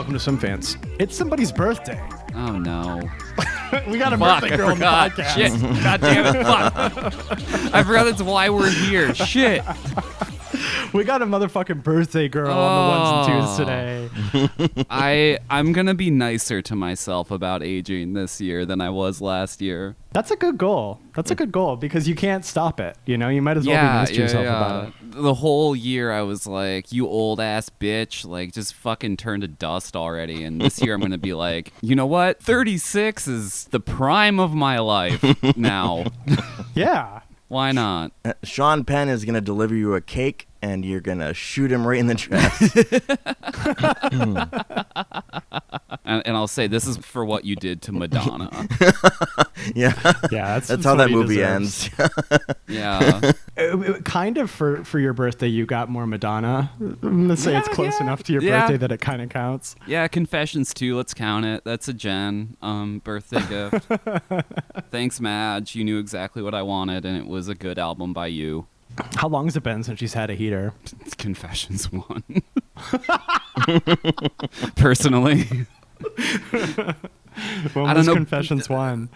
welcome to Swimfans. It's somebody's birthday. Oh no. We got a birthday girl on the podcast. Shit. God damn it. Fuck. I forgot that's why we're here. Shit. We got a motherfucking birthday girl on the ones and twos today. I'm gonna be nicer to myself about aging this year than I was last year. That's a good goal. That's a good goal because you can't stop it. You know, you might as well be nice to yourself about it. The whole year I was like, you old ass bitch, like just fucking turn to dust already. And this year I'm gonna be like, you know what? 36 is the prime of my life now. Yeah. Why not? Sean Penn is going to deliver you a cake, and you're going to shoot him right in the chest. And I'll say, this is for what you did to Madonna. Yeah. Yeah, that's how that movie ends. Yeah. Kind of for your birthday, you got more Madonna. I'm going to say it's close enough to your birthday that it kind of counts. Yeah, Confessions 2, let's count it. That's a Jen birthday gift. Thanks, Madge. You knew exactly what I wanted, and it was a good album by you. How long has it been since she's had a heater? It's Confessions 1. Personally. When I was don't know. Confessions 1?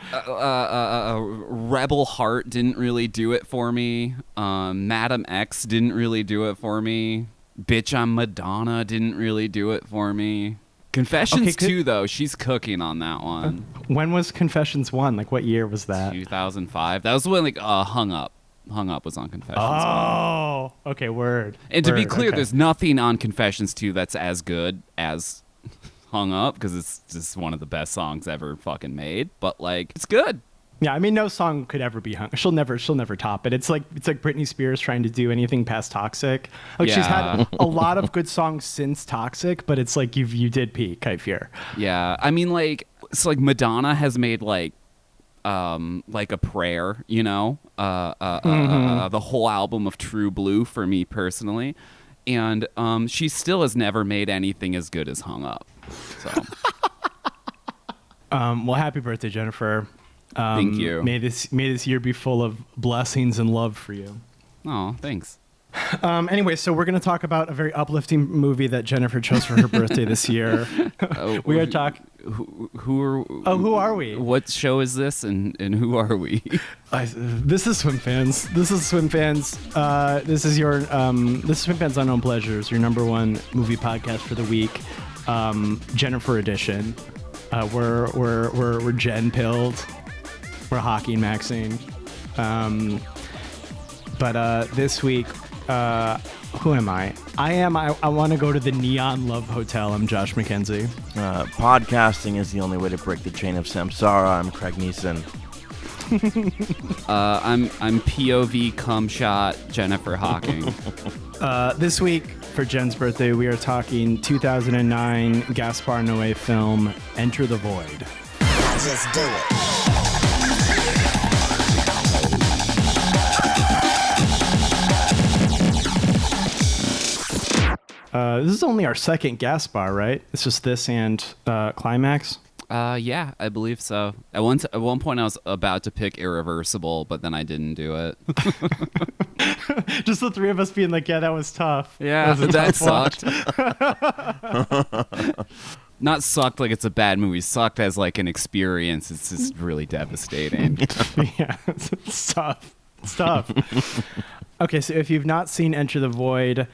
Rebel Heart didn't really do it for me. Madam X didn't really do it for me. Bitch, I'm Madonna didn't really do it for me. Confessions 2, though, she's cooking on that one. When was Confessions 1? Like, what year was that? 2005. That was when, like, Hung Up. Hung Up was on Confessions 1. Oh, okay, word. And to be clear, there's nothing on Confessions 2 that's as good as Hung Up, because it's just one of the best songs ever fucking made. But, like, it's good. Yeah, I mean, no song could ever be hung. She'll never top it. It's like Britney Spears trying to do anything past Toxic. Like she's had a lot of good songs since Toxic, but it's like you did peak, I fear. Yeah, I mean, like, it's like Madonna has made like a prayer, you know, the whole album of True Blue for me personally, and she still has never made anything as good as Hung Up. So, well, happy birthday, Jennifer. Thank you. May this year be full of blessings and love for you. Oh, thanks. Anyway, so we're going to talk about a very uplifting movie that Jennifer chose for her birthday this year. We are talking. Who are we? What show is this, and who are we? This is Swimfans. This is Swimfans. This is Swimfans Unknown Pleasures, your number one movie podcast for the week, Jennifer edition. We're Jen pilled. We're Hockey and Maxine. But this week, who am I? I want to go to the Neon Love Hotel. I'm Josh McKenzie. Podcasting is the only way to break the chain of samsara. I'm Craig Neeson. I'm POV cum shot Jennifer Hawking. This week, for Jen's birthday, we are talking 2009 Gaspar Noé film, Enter the Void. Just do it. This is only our second Gaspar, right? It's just this and Climax. Yeah, I believe so. At one point, I was about to pick Irreversible, but then I didn't do it. Just the three of us being like, yeah, that was tough. Yeah, that sucked. Not sucked like it's a bad movie. Sucked as like an experience. It's just really devastating. Yeah, it's tough. It's tough. Okay, so if you've not seen Enter the Void,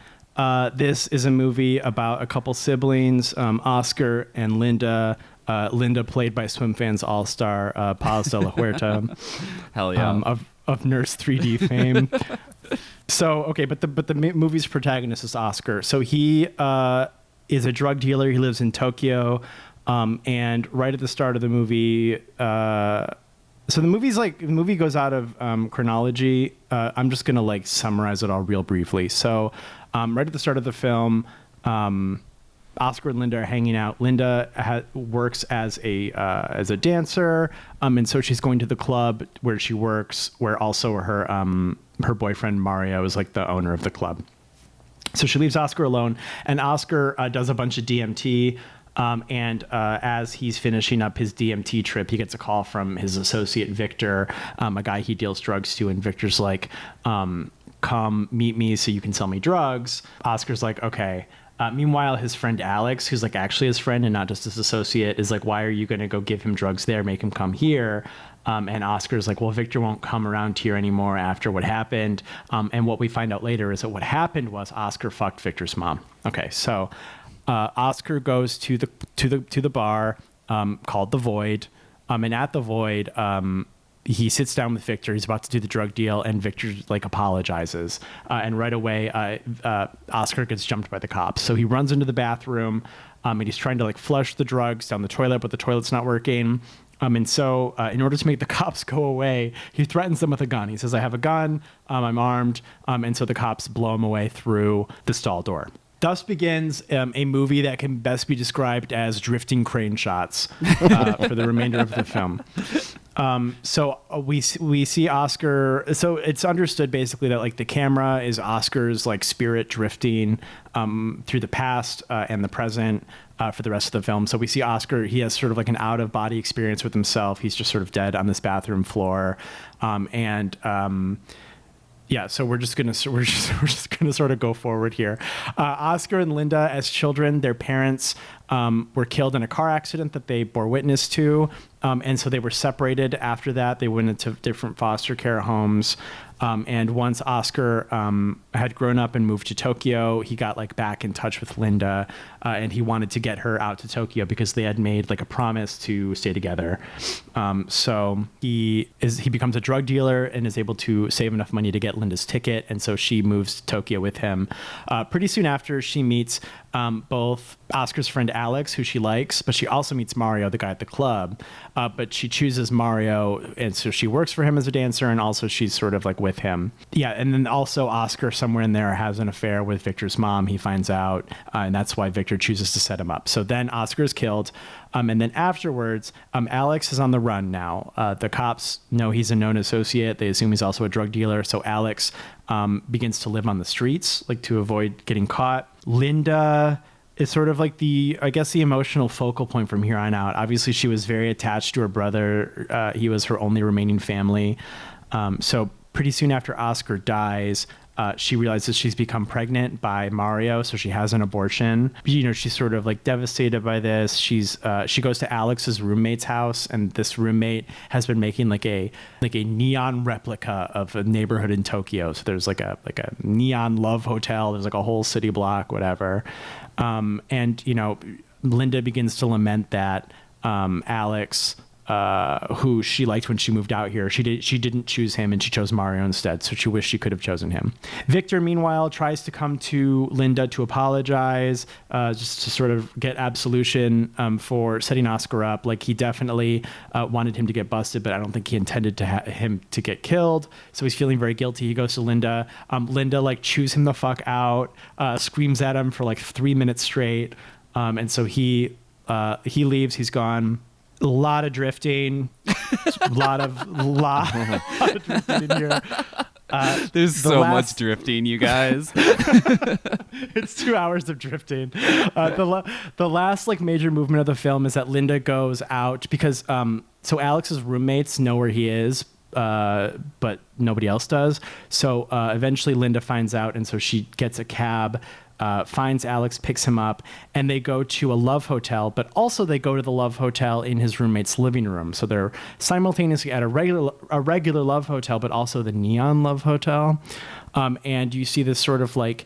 this is a movie about a couple siblings, Oscar and Linda. Linda, played by Swimfans all-star Paz de la Huerta. Hell yeah. Of Nurse 3D fame. So, okay, but the movie's protagonist is Oscar. So he is a drug dealer. He lives in Tokyo. And right at the start of the movie, so the movie goes out of chronology. I'm just going to like summarize it all real briefly. So right at the start of the film, Oscar and Linda are hanging out. Linda works as a dancer, and so she's going to the club where she works, where also her boyfriend Mario is like the owner of the club. So she leaves Oscar alone, and Oscar does a bunch of DMT. And as he's finishing up his DMT trip, he gets a call from his associate Victor, a guy he deals drugs to, and Victor's like, "Come meet me so you can sell me drugs." Oscar's like, "Okay." Meanwhile, his friend Alex, who's like actually his friend and not just his associate, is like, why are you going to go give him drugs there, make him come here? And Oscar's like, well, Victor won't come around here anymore after what happened. And what we find out later is that what happened was Oscar fucked Victor's mom. Okay, so Oscar goes to the bar called The Void. And at The Void, he sits down with Victor. He's about to do the drug deal, and Victor like apologizes. And right away, Oscar gets jumped by the cops. So he runs into the bathroom, and he's trying to like flush the drugs down the toilet, but the toilet's not working. And so in order to make the cops go away, he threatens them with a gun. He says, I have a gun, I'm armed. And so the cops blow him away through the stall door. Thus begins a movie that can best be described as drifting crane shots for the remainder of the film. So we see Oscar. So it's understood basically that like the camera is Oscar's like spirit drifting through the past and the present for the rest of the film. So we see Oscar. He has sort of like an out of body experience with himself. He's just sort of dead on this bathroom floor, yeah, so we're just gonna sort of go forward here. Oscar and Linda, as children, their parents were killed in a car accident that they bore witness to, and so they were separated. After that, they went into different foster care homes. And once Oscar had grown up and moved to Tokyo, he got like back in touch with Linda, and he wanted to get her out to Tokyo because they had made like a promise to stay together. So he becomes a drug dealer and is able to save enough money to get Linda's ticket, and so she moves to Tokyo with him. Pretty soon after, she meets both Oscar's friend Alex, who she likes, but she also meets Mario, the guy at the club. But she chooses Mario, and so she works for him as a dancer, and also she's sort of like with him. Yeah, and then also Oscar somewhere in there has an affair with Victor's mom. He finds out, and that's why Victor chooses to set him up. So then Oscar is killed, and then afterwards, Alex is on the run now. The cops know he's a known associate. They assume he's also a drug dealer. So Alex begins to live on the streets, like to avoid getting caught. Linda is sort of like the emotional focal point from here on out. Obviously, she was very attached to her brother. He was her only remaining family. So pretty soon after Oscar dies, she realizes she's become pregnant by Mario, so she has an abortion. You know, she's sort of like devastated by this. She goes to Alex's roommate's house, and this roommate has been making like a neon replica of a neighborhood in Tokyo. So there's like a neon love hotel. There's like a whole city block, whatever. And you know, Linda begins to lament that Alex, who she liked when she moved out here, she didn't choose him, and she chose Mario instead. So she wished she could have chosen him. Victor, meanwhile, tries to come to Linda to apologize, just to sort of get absolution for setting Oscar up. Like, he definitely wanted him to get busted, but I don't think he intended him to get killed. So he's feeling very guilty. He goes to Linda. Linda like chews him the fuck out, screams at him for like 3 minutes straight, and so he leaves. He's gone. A lot of drifting, a lot of drifting in here. There's so much drifting, you guys. It's 2 hours of drifting. The last like major movement of the film is that Linda goes out because so Alex's roommates know where he is, but nobody else does. So eventually Linda finds out, and so she gets a cab. Finds Alex, picks him up, and they go to a love hotel, but also they go to the love hotel in his roommate's living room. So they're simultaneously at a regular love hotel, but also the neon love hotel. And you see this sort of like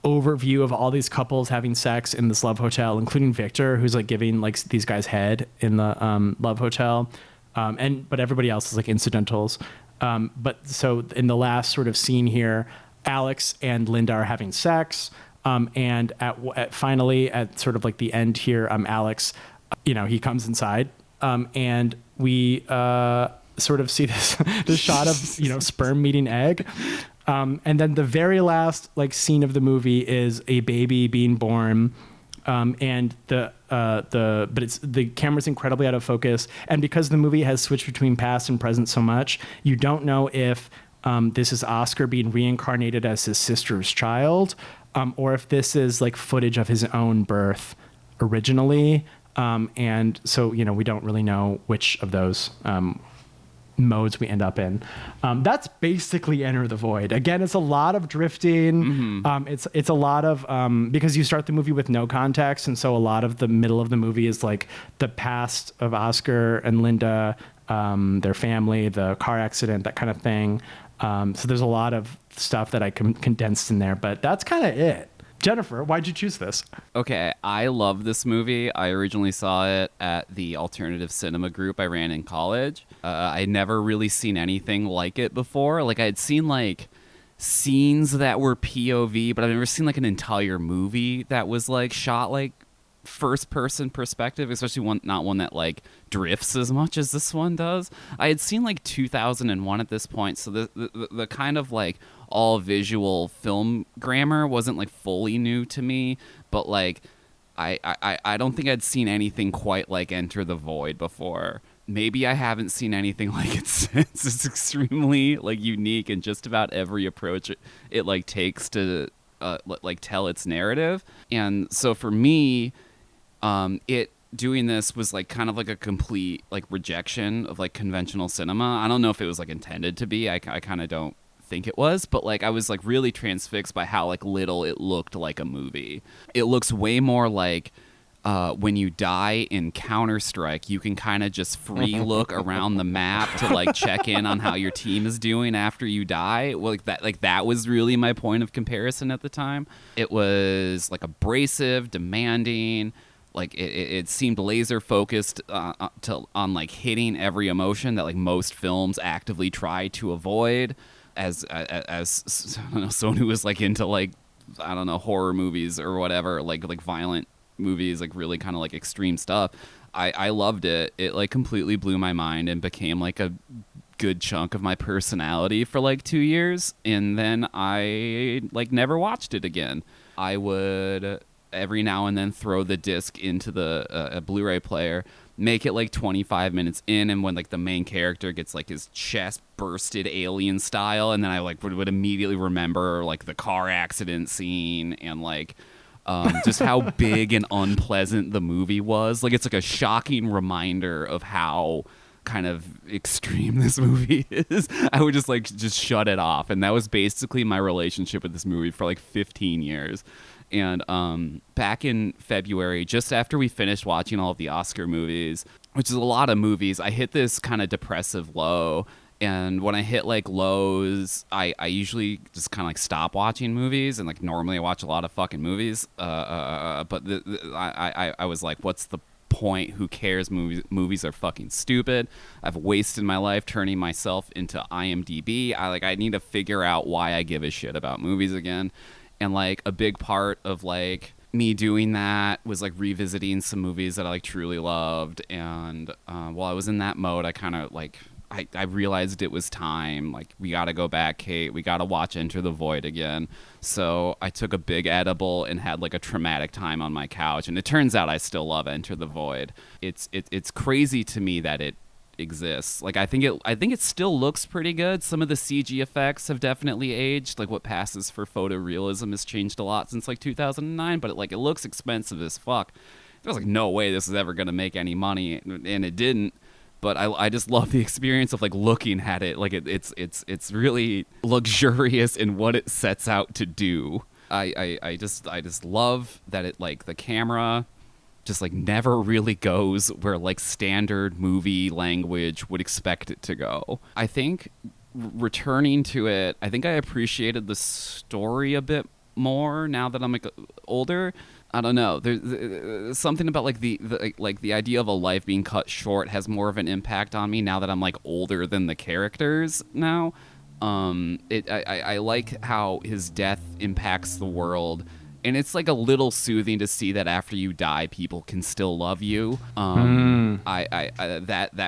overview of all these couples having sex in this love hotel, including Victor, who's like giving like these guys head in the love hotel. But everybody else is like incidentals. But so in the last sort of scene here, Alex and Linda are having sex. And finally, at sort of like the end here, Alex, you know, he comes inside, and we sort of see this shot of, you know, sperm meeting egg. And then the very last like scene of the movie is a baby being born. And the camera's incredibly out of focus. And because the movie has switched between past and present so much, you don't know if this is Oscar being reincarnated as his sister's child, or if this is like footage of his own birth originally. And so, you know, we don't really know which of those modes we end up in. That's basically Enter the Void. Again, it's a lot of drifting. It's a lot of because you start the movie with no context, and so a lot of the middle of the movie is like the past of Oscar and Linda, their family, the car accident, that kind of thing. So there's a lot of stuff that I condensed in there, but that's kind of it. Jennifer, why'd you choose this? Okay, I love this movie. I originally saw it at the alternative cinema group I ran in college. I'd never really seen anything like it before. Like, I had seen, like, scenes that were POV, but I've never seen, like, an entire movie that was, like, shot, like, first-person perspective, especially not one that, like, drifts as much as this one does. I had seen, like, 2001 at this point, so the kind of, like, all visual film grammar wasn't like fully new to me, but like I don't think I'd seen anything quite like Enter the Void before. Maybe I haven't seen anything like it since. It's extremely like unique in just about every approach it like takes to like tell its narrative. And so for me, it doing this was like kind of like a complete like rejection of like conventional cinema. I don't know if it was like intended to be. I kind of don't think it was, but like I was like really transfixed by how like little it looked like a movie. It looks way more like when you die in Counter-Strike, you can kind of just free look around the map to like check in on how your team is doing after you die. Well, that was really my point of comparison at the time. It was like abrasive, demanding. Like it seemed laser focused on like hitting every emotion that like most films actively try to avoid. As I don't know, someone who was like into like, I don't know, horror movies or whatever, like violent movies, like really kind of like extreme stuff, I loved it. It like completely blew my mind and became like a good chunk of my personality for like 2 years, and then I like never watched it again. I would every now and then throw the disc into the Blu-ray player, make it like 25 minutes in, and when like the main character gets like his chest bursted alien style, and then I like would immediately remember like the car accident scene and like just how big and unpleasant the movie was. Like it's like a shocking reminder of how kind of extreme this movie is. I would just shut it off, and that was basically my relationship with this movie for like 15 years. And back in February, just after we finished watching all of the Oscar movies, which is a lot of movies, I hit this kind of depressive low. And when I hit like lows, I usually just kind of like stop watching movies. And like normally I watch a lot of fucking movies. But I was like, what's the point? Who cares? Movies are fucking stupid. I've wasted my life turning myself into IMDb. I need to figure out why I give a shit about movies again. And like a big part of like me doing that was like revisiting some movies that I like truly loved. And while I was in that mode, I kind of like I realized it was time. Like, we got to go back, Kate. We got to watch Enter the Void again. So I took a big edible and had like a traumatic time on my couch. And it turns out I still love Enter the Void. It's crazy to me that it exists. Like, I think it still looks pretty good. Some of the CG effects have definitely aged. Like, what passes for photorealism has changed a lot since like 2009. But it looks expensive as fuck. There was like no way this is ever gonna make any money, and it didn't. But I just love the experience of like looking at it. Like it's really luxurious in what it sets out to do. I just love that it, like, the camera just like never really goes where like standard movie language would expect it to go. I think returning to it, I think I appreciated the story a bit more now that I'm like older. I don't know. There's something about like the idea of a life being cut short has more of an impact on me now that I'm like older than the characters now. I like how his death impacts the world, and it's like a little soothing to see that after you die, people can still love you. That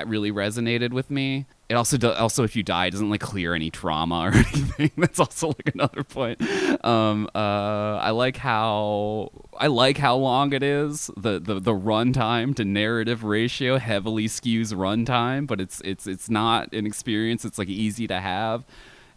really resonated with me. It also if you die, it doesn't like clear any trauma or anything. That's also like another point. I like how long it is. The runtime to narrative ratio heavily skews runtime, but it's not an experience. It's like easy to have.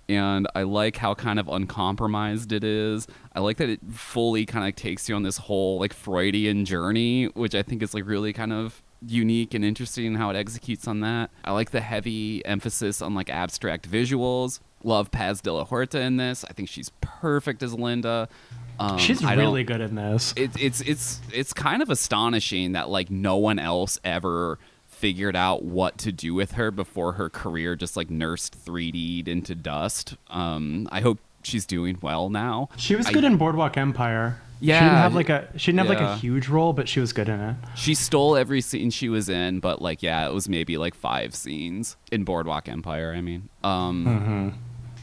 And I like how kind of uncompromised it is. I like that it fully kind of takes you on this whole like Freudian journey, which I think is like really kind of unique and interesting in how it executes on that. I like the heavy emphasis on like abstract visuals. Love Paz de la Huerta in this. I think she's perfect as Linda. She's really good in this. It's kind of astonishing that like no one else ever figured out what to do with her before her career just like nursed 3D'd into dust. I hope she's doing well now. She was good in Boardwalk Empire. Yeah, she didn't have like a huge role, but she was good in it. She stole every scene she was in, but like it was maybe like 5 scenes in Boardwalk Empire. I mean,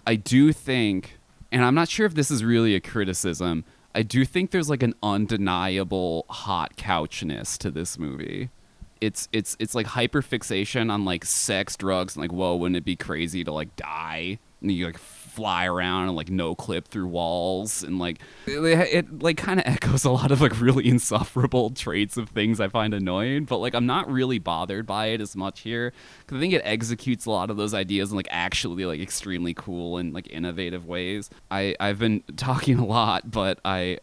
I do think, and I'm not sure if this is really a criticism, I do think there's like an undeniable hot couchness to this movie. It's like hyperfixation on like sex, drugs, and like, whoa, wouldn't it be crazy to like die? And you like fly around and like no clip through walls, and like it like kind of echoes a lot of like really insufferable traits of things I find annoying, but like I'm not really bothered by it as much here because I think it executes a lot of those ideas in like actually like extremely cool and like innovative ways. I've been talking a lot, but my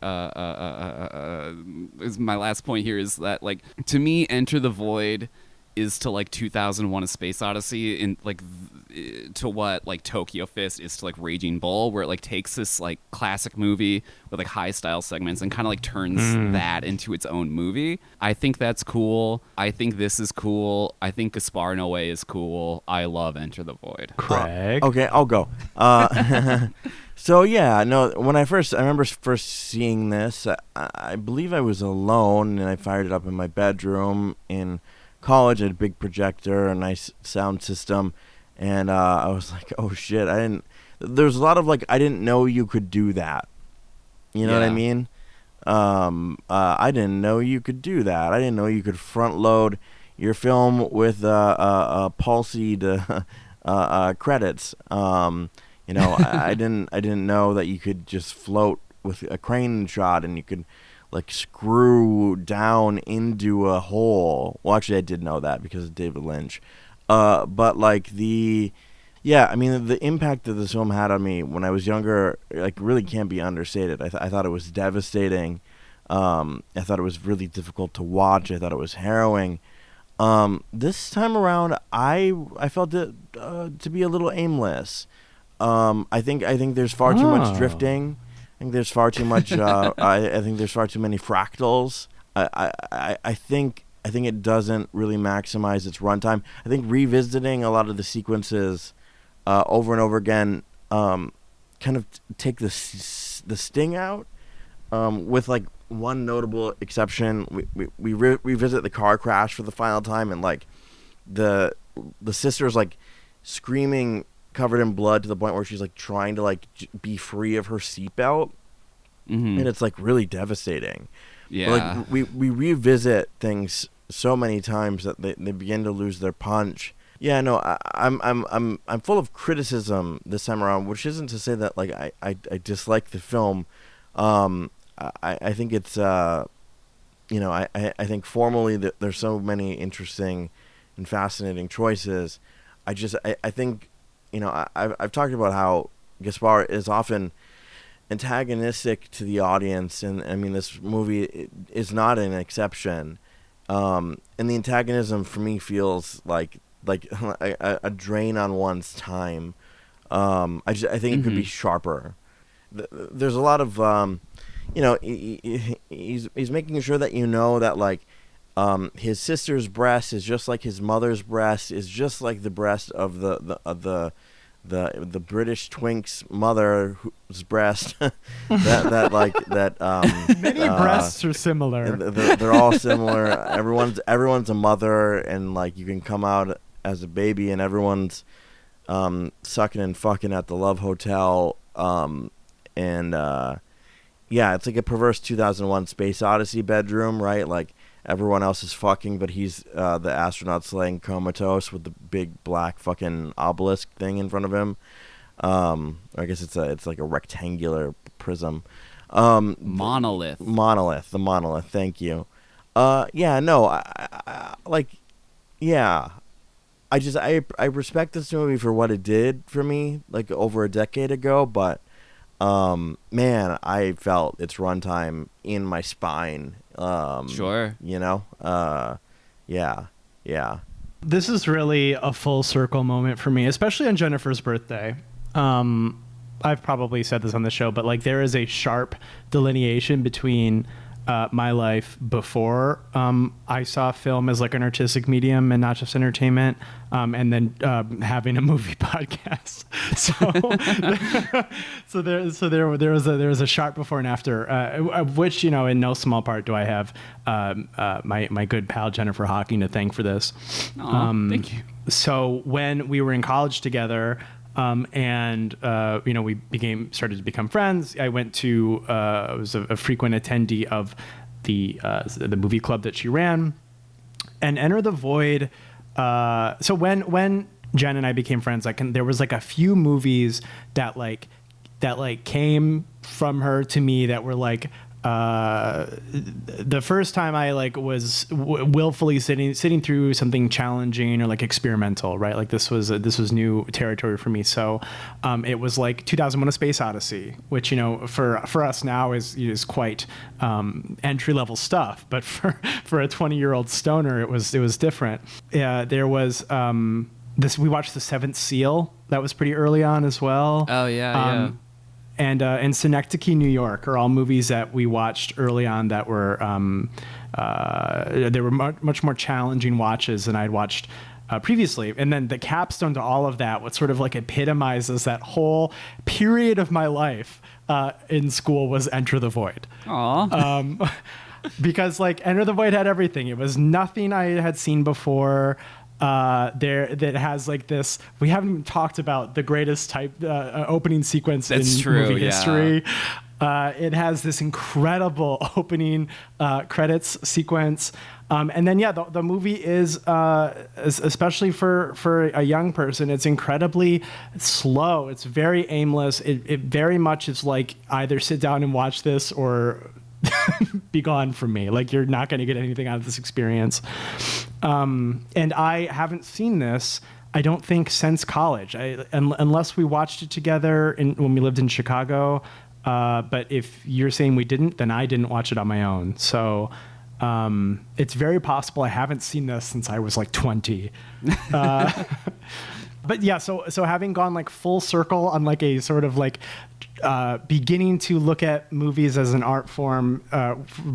last point here is that like to me Enter the Void is to like 2001 A Space Odyssey and like to what like Tokyo Fist is to like Raging Bull, where it like takes this like classic movie with like high style segments and kind of like turns that into its own movie. I think that's cool. I think this is cool. I think Gaspar Noé is cool. I love Enter the Void. Craig. Okay, I'll go. So yeah, no. When I remember first seeing this, I believe I was alone, and I fired it up in my bedroom in college. I had a big projector, a nice sound system, and I was like, oh shit, there's a lot of like, I didn't know you could do that. You know what I mean? I didn't know you could do that. I didn't know you could front load your film with palsied credits. You know, I didn't know that you could just float with a crane shot and you could like screw down into a hole. Well, actually, I did know that because of David Lynch. But like the impact that this film had on me when I was younger, like really can't be understated. I thought it was devastating. I thought it was really difficult to watch. I thought it was harrowing. This time around, I felt it to be a little aimless. I think there's far too much drifting. I think there's far too much. I think there's far too many fractals. I think it doesn't really maximize its runtime. I think revisiting a lot of the sequences over and over again kind of take the sting out. With like one notable exception, we revisit the car crash for the final time, and like the sister's like screaming, covered in blood, to the point where she's like trying to like be free of her seatbelt, and it's like really devastating. Yeah, but, like we revisit things so many times that they begin to lose their punch. Yeah, no, I'm full of criticism this time around, which isn't to say that like I dislike the film. I think it's I think formally that there's so many interesting and fascinating choices. I think, you know, I've talked about how Gaspar is often antagonistic to the audience, and I mean this movie is not an exception. And the antagonism for me feels like a drain on one's time. I think it could be sharper. There's a lot of he's making sure that you know that like his sister's breast is just like his mother's breast is just like the breast of the British twink's mother's breast. Many breasts are similar. They're all similar. Everyone's a mother, and like you can come out as a baby, and everyone's sucking and fucking at the Love Hotel. Yeah, it's like a perverse 2001 Space Odyssey bedroom, right? Like everyone else is fucking, but he's the astronaut's laying comatose with the big black fucking obelisk thing in front of him. I guess it's like a rectangular prism. Monolith. The monolith. Thank you. Yeah, no, I respect this movie for what it did for me, like over a decade ago, but man, I felt its runtime in my spine. Sure. You know, Yeah. Yeah. This is really a full circle moment for me, especially on Jennifer's birthday. I've probably said this on the show, but like there is a sharp delineation between my life before I saw film as like an artistic medium and not just entertainment, and then having a movie podcast. So there was a sharp before and after, of which, you know, in no small part do I have my good pal Jennifer Hawking to thank for this. Thank you. So when we were in college together, and you know, we started to become friends. I went to was a frequent attendee of the movie club that she ran, and Enter the Void. So when Jen and I became friends, there was like a few movies that came from her to me that were like. The first time I like was willfully sitting through something challenging or like experimental, right? Like this was new territory for me. So, it was like 2001: A Space Odyssey, which, you know, for us now is quite, entry level stuff, but for a 20-year-old stoner, it was different. Yeah. There was, we watched The Seventh Seal. That was pretty early on as well. Oh yeah. And Synecdoche, New York are all movies that we watched early on that were they were much more challenging watches than I'd watched previously. And then the capstone to all of that, what sort of like epitomizes that whole period of my life in school, was Enter the Void. Aw. Because like Enter the Void had everything. It was nothing I had seen before. That has like this. We haven't even talked about the greatest opening sequence in movie history. It has this incredible opening credits sequence, and then the movie is especially for a young person, it's incredibly slow. It's very aimless. It very much is like either sit down and watch this or be gone from me. Like, you're not going to get anything out of this experience. And I haven't seen this, I don't think, since college, unless we watched it together when we lived in Chicago. But if you're saying we didn't, then I didn't watch it on my own. So it's very possible I haven't seen this since I was like 20. But yeah, so having gone like full circle on like a sort of like beginning to look at movies as an art form,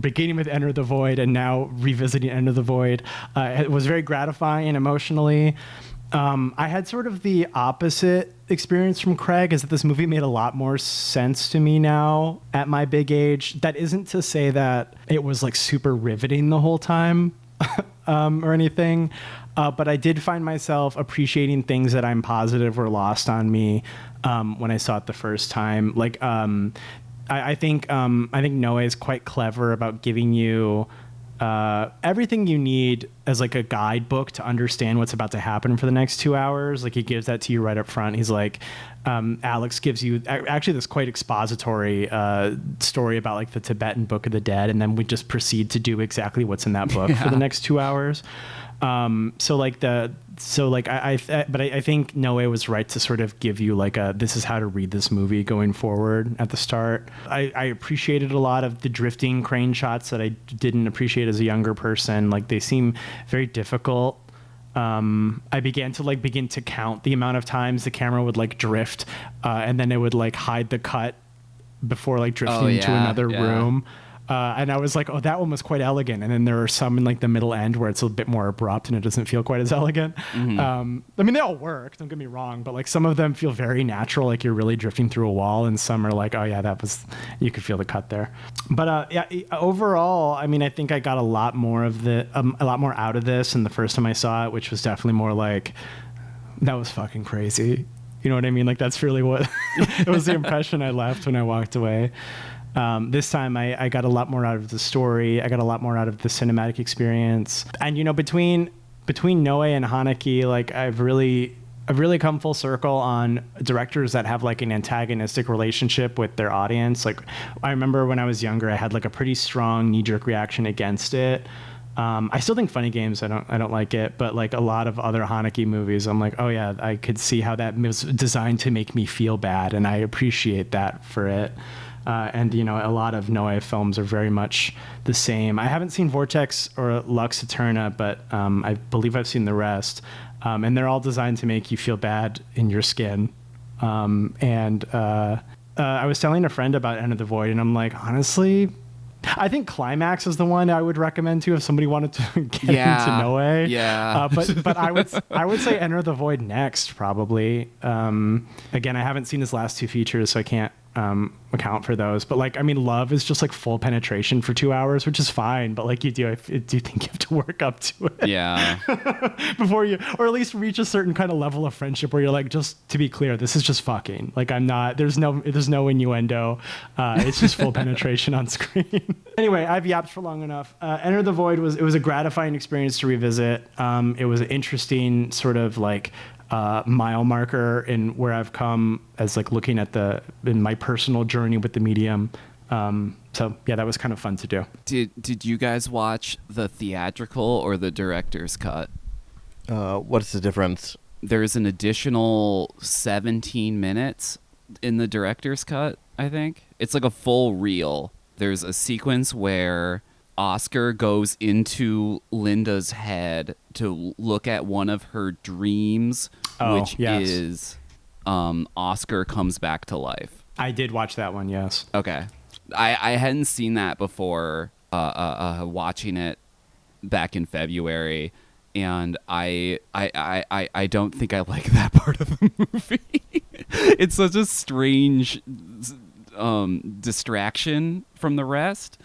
beginning with Enter the Void and now revisiting Enter the Void, it was very gratifying emotionally. I had sort of the opposite experience from Craig, is that this movie made a lot more sense to me now at my big age. That isn't to say that it was like super riveting the whole time or anything. But I did find myself appreciating things that I'm positive were lost on me when I saw it the first time. Like, I think Noe is quite clever about giving you everything you need as like a guidebook to understand what's about to happen for the next 2 hours. Like, he gives that to you right up front. He's like, Alex gives you actually this quite expository story about like the Tibetan Book of the Dead, and then we just proceed to do exactly what's in that book for the next 2 hours. I think Noe was right to sort of give you like this is how to read this movie going forward at the start. I appreciated a lot of the drifting crane shots that I didn't appreciate as a younger person. Like, they seem very difficult. I began to count the amount of times the camera would like drift, and then it would like hide the cut before like drifting into another room. And I was like, oh, that one was quite elegant. And then there are some in like the middle end where it's a bit more abrupt and it doesn't feel quite as elegant. Mm-hmm. I mean, they all work, don't get me wrong, but like some of them feel very natural, like you're really drifting through a wall, and some are like, oh yeah, you could feel the cut there. But overall, I mean, I think I got a lot more out of this than the first time I saw it, which was definitely more like, that was fucking crazy. You know what I mean? Like, that's really what it was, the impression I left when I walked away. This time I got a lot more out of the story. I got a lot more out of the cinematic experience. And, you know, between Noe and Haneke, like I've really come full circle on directors that have like an antagonistic relationship with their audience. Like, I remember when I was younger, I had like a pretty strong knee-jerk reaction against it. I still think Funny Games, I don't like it, but like a lot of other Haneke movies, I'm like, oh yeah, I could see how that was designed to make me feel bad, and I appreciate that for it. And a lot of Noé films are very much the same. I haven't seen Vortex or Lux Eterna, but I believe I've seen the rest. And they're all designed to make you feel bad in your skin. I was telling a friend about Enter the Void, and I'm like, honestly, I think Climax is the one I would recommend to if somebody wanted to get into Noé. Yeah. But I would say Enter the Void next, probably. Again, I haven't seen his last two features, so I can't account for those. But Love is just like full penetration for 2 hours, which is fine. But I do think you have to work up to it. Yeah. Before you, or at least reach a certain kind of level of friendship where you're like, just to be clear, this is just fucking. There's no innuendo. It's just full penetration on screen. Anyway, I've yapped for long enough. Enter the Void was a gratifying experience to revisit. It was an interesting sort of mile marker in where I've come as looking at in my personal journey with the medium. So yeah, that was kind of fun to do. Did you guys watch the theatrical or the director's cut? What's the difference? There's an additional 17 minutes in the director's cut, I think. It's like a full reel. There's a sequence where Oscar goes into Linda's head to look at one of her dreams, which is Oscar comes back to life. I did watch that one, yes. Okay. I hadn't seen that before watching it back in February, and I don't think I like that part of the movie. It's such a strange distraction from the rest.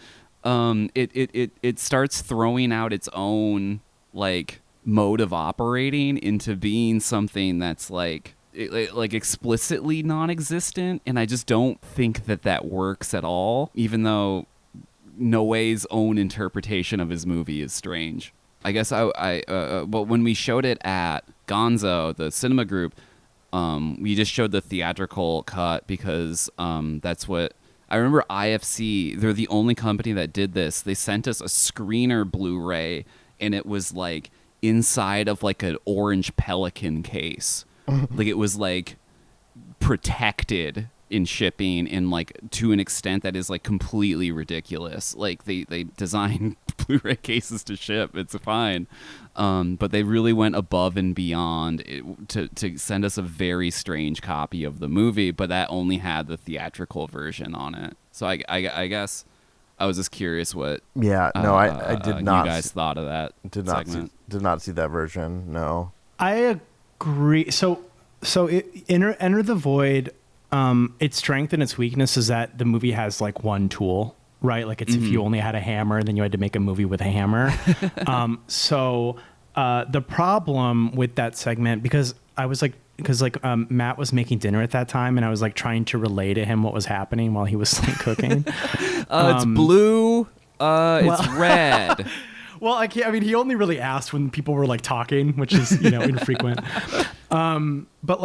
It starts throwing out its own mode of operating into being something that's explicitly non-existent, and I just don't think that works at all, even though Noé's own interpretation of his movie is strange. I guess but when we showed it at Gonzo, the cinema group, we just showed the theatrical cut because that's what I remember. IFC, they're the only company that did this. They sent us a screener Blu-ray, and it was inside of an orange Pelican case. It was protected in shipping and to an extent that is completely ridiculous. They design Blu-ray cases to ship. It's fine. But they really went above and beyond to send us a very strange copy of the movie, but that only had the theatrical version on it. So I guess I was just curious what I did not you guys thought of that segment. Did not see that version. No. I agree. So Enter the Void, its strength and its weakness is that the movie has one tool, right? It's if you only had a hammer, then you had to make a movie with a hammer. The problem with that segment, because Matt was making dinner at that time, and I was trying to relay to him what was happening while he was cooking. It's blue. It's red. Well, I can't. I mean, he only really asked when people were talking, which is infrequent. But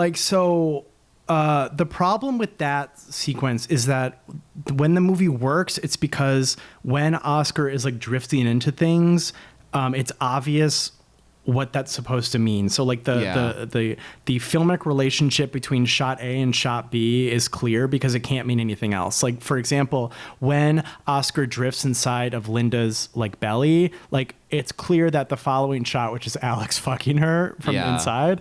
the problem with that sequence is that when the movie works, it's because when Oscar is drifting into things, it's obvious what that's supposed to mean. So the filmic relationship between shot A and shot B is clear because it can't mean anything else. For example, when Oscar drifts inside of Linda's belly, it's clear that the following shot, which is Alex fucking her from inside,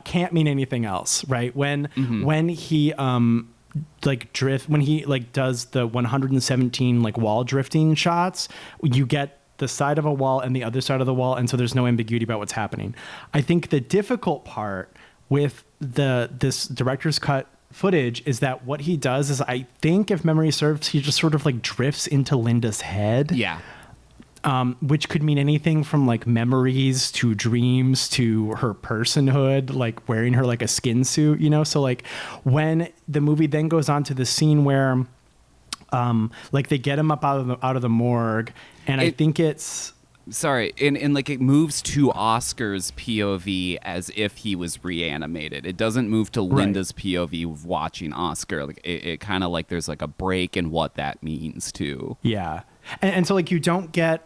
can't mean anything else, right? When he when he does the 117 wall drifting shots, you get the side of a wall and the other side of the wall, and so there's no ambiguity about what's happening. I think the difficult part with this director's cut footage is that what he does is, I think if memory serves, he just sort of drifts into Linda's head. Yeah. Which could mean anything from memories to dreams to her personhood, wearing her a skin suit, So when the movie then goes on to the scene where they get him up out of the morgue, and I think it's sorry, and it moves to Oscar's POV as if he was reanimated. It doesn't move to Linda's POV of watching Oscar. It kind of there's a break in what that means too. Yeah. And so you don't get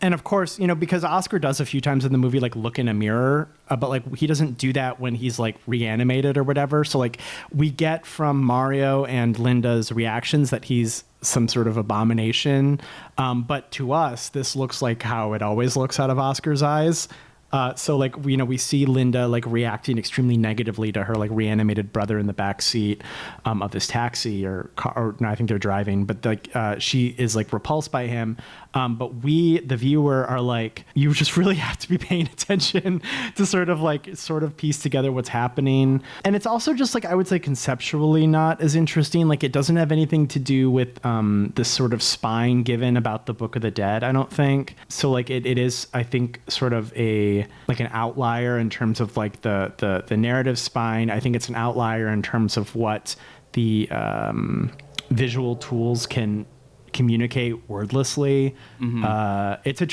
And of course, because Oscar does a few times in the movie, like look in a mirror, but like he doesn't do that when he's like reanimated or whatever. So like we get from Mario and Linda's reactions that he's some sort of abomination. But to us, this looks like how it always looks out of Oscar's eyes. So like we see Linda like reacting extremely negatively to her like reanimated brother in the back seat of this taxi or car, or no, I think they're driving, but like she is like repulsed by him. But we, the viewer, are like, you just really have to be paying attention to sort of piece together what's happening. And it's also just like, I would say conceptually not as interesting. Like it doesn't have anything to do with this sort of spine given about the Book of the Dead, I don't think. So like it is, I think, sort of an outlier in terms of like the narrative spine. I think it's an outlier in terms of what the visual tools can communicate wordlessly. It's the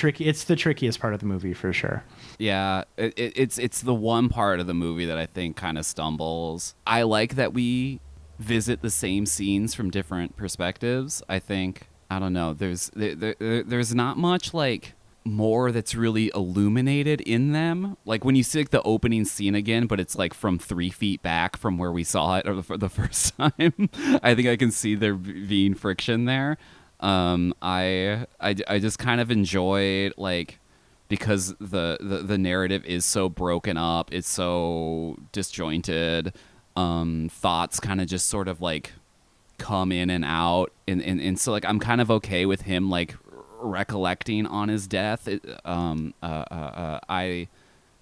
trickiest part of the movie for sure. Yeah, it's the one part of the movie that I think kind of stumbles. I like that we visit the same scenes from different perspectives. I think, I don't know, there's not much like more that's really illuminated in them. Like when you see like the opening scene again, but it's like from 3 feet back from where we saw it for the first time. I think I can see there being friction there. I just kind of enjoyed, like, because the narrative is so broken up, it's so disjointed, thoughts kind of just sort of like come in and out, and so like I'm kind of okay with him like recollecting on his death. I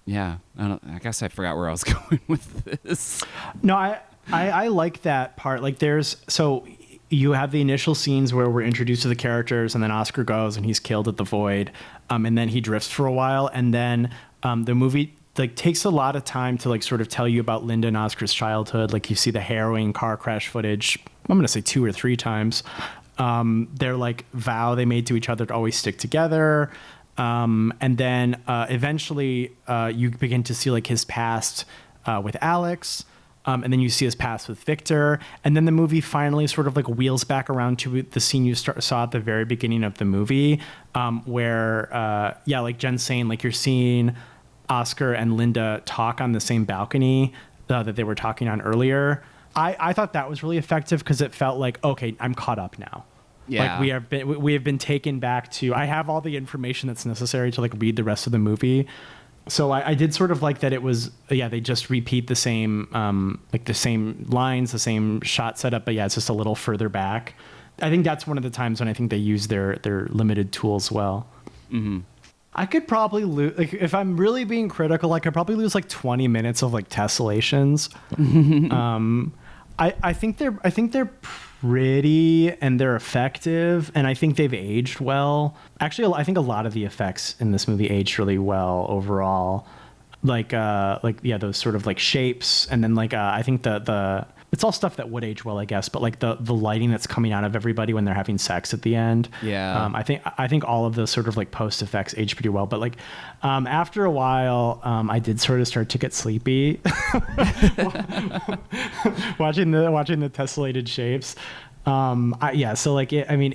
guess I forgot where I was going with this. No, I like that part. Like so you have the initial scenes where we're introduced to the characters, and then Oscar goes and he's killed at the Void, and then he drifts for a while, and then the movie like takes a lot of time to like sort of tell you about Linda and Oscar's childhood. Like you see the harrowing car crash footage, I'm gonna say 2 or 3 times. Their like vow they made to each other to always stick together, and then eventually you begin to see like his past with Alex. And then you see his past with Victor. And then the movie finally sort of like wheels back around to the scene you saw at the very beginning of the movie, where, like Jen's saying, like you're seeing Oscar and Linda talk on the same balcony that they were talking on earlier. I thought that was really effective because it felt like, okay, I'm caught up now. Yeah. Like we have been taken back to, I have all the information that's necessary to like read the rest of the movie. So I did sort of like that it was, they just repeat the same, like the same lines, the same shot setup, but it's just a little further back. I think that's one of the times when I think they use their limited tools well. Mm-hmm. I could probably lose, like if I'm really being critical, I could probably lose like 20 minutes of like tessellations. I think they're pretty and they're effective, and I think they've aged well. Actually, I think a lot of the effects in this movie aged really well overall. Those sort of like shapes, and then I think the it's all stuff that would age well, I guess, but like the lighting that's coming out of everybody when they're having sex at the end. Yeah. I think all of the sort of like post effects age pretty well, but like after a while, I did sort of start to get sleepy watching the tessellated shapes.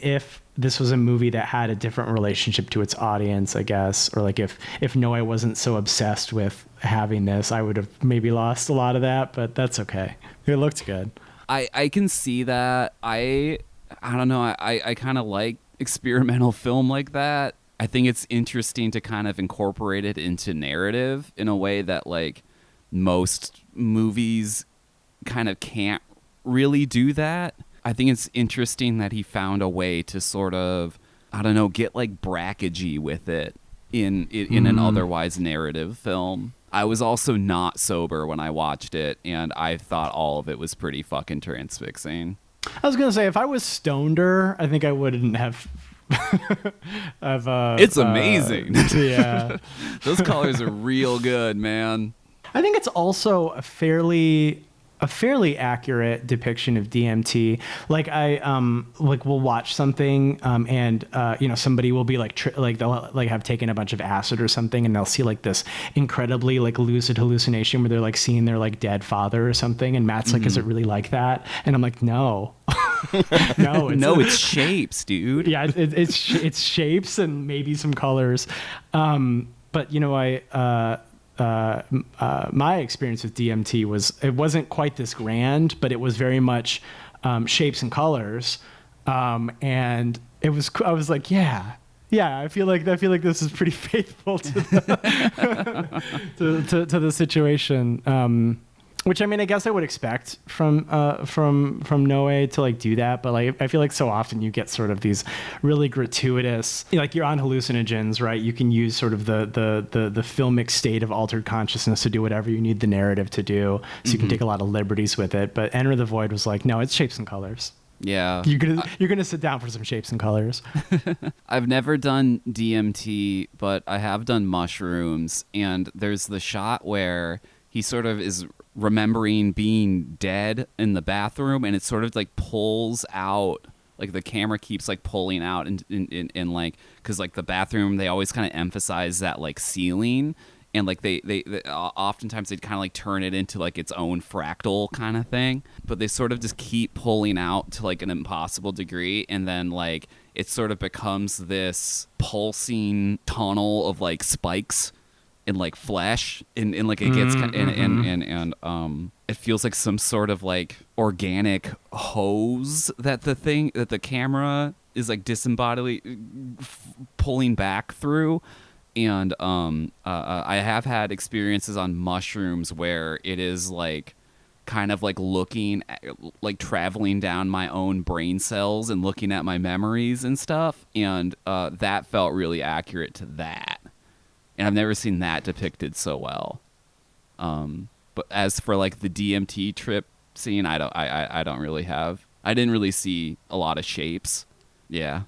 If this was a movie that had a different relationship to its audience, I guess, or like if Noe wasn't so obsessed with having this, I would have maybe lost a lot of that, but that's okay. It looked good. I can see that. I don't know. I kind of like experimental film like that. I think it's interesting to kind of incorporate it into narrative in a way that like most movies kind of can't really do that. I think it's interesting that he found a way to sort of, I don't know, get like brackagey with it in an otherwise narrative film. I was also not sober when I watched it, and I thought all of it was pretty fucking transfixing. I was gonna say, if I was stoneder, I think I wouldn't have. It's amazing. Yeah, those colors are real good, man. I think it's also a fairly accurate depiction of DMT. Like we'll watch something and somebody will be they'll like have taken a bunch of acid or something, and they'll see like this incredibly like lucid hallucination where they're like seeing their like dead father or something, and Matt's like, is it really like that? And I'm like, no. No, No, it's shapes, dude. yeah, it's shapes and maybe some colors. But my experience with DMT it wasn't quite this grand, but it was very much shapes and colors. And I was like, yeah, I feel like this is pretty faithful to the, to the situation. Which, I mean, I guess I would expect from Noe to like do that, but like I feel like so often you get sort of these really gratuitous, like you're on hallucinogens, right? You can use sort of the filmic state of altered consciousness to do whatever you need the narrative to do, so you can take a lot of liberties with it. But Enter the Void was like, no, it's shapes and colors. Yeah. You're gonna sit down for some shapes and colors. I've never done DMT, but I have done mushrooms, and there's the shot where he sort of is remembering being dead in the bathroom, and it sort of like pulls out, like the camera keeps like pulling out and like, because like the bathroom, they always kind of emphasize that like ceiling, and like they oftentimes they'd kind of like turn it into like its own fractal kind of thing, but they sort of just keep pulling out to like an impossible degree, and then like it sort of becomes this pulsing tunnel of like spikes and like flesh, and like it gets and it feels like some sort of like organic hose that the camera is like disembodiedly pulling back through. And I have had experiences on mushrooms where it is like kind of like looking at, like traveling down my own brain cells and looking at my memories and stuff, and that felt really accurate to that. And I've never seen that depicted so well. But as for like the DMT trip scene, I don't really have. I didn't really see a lot of shapes. Yeah.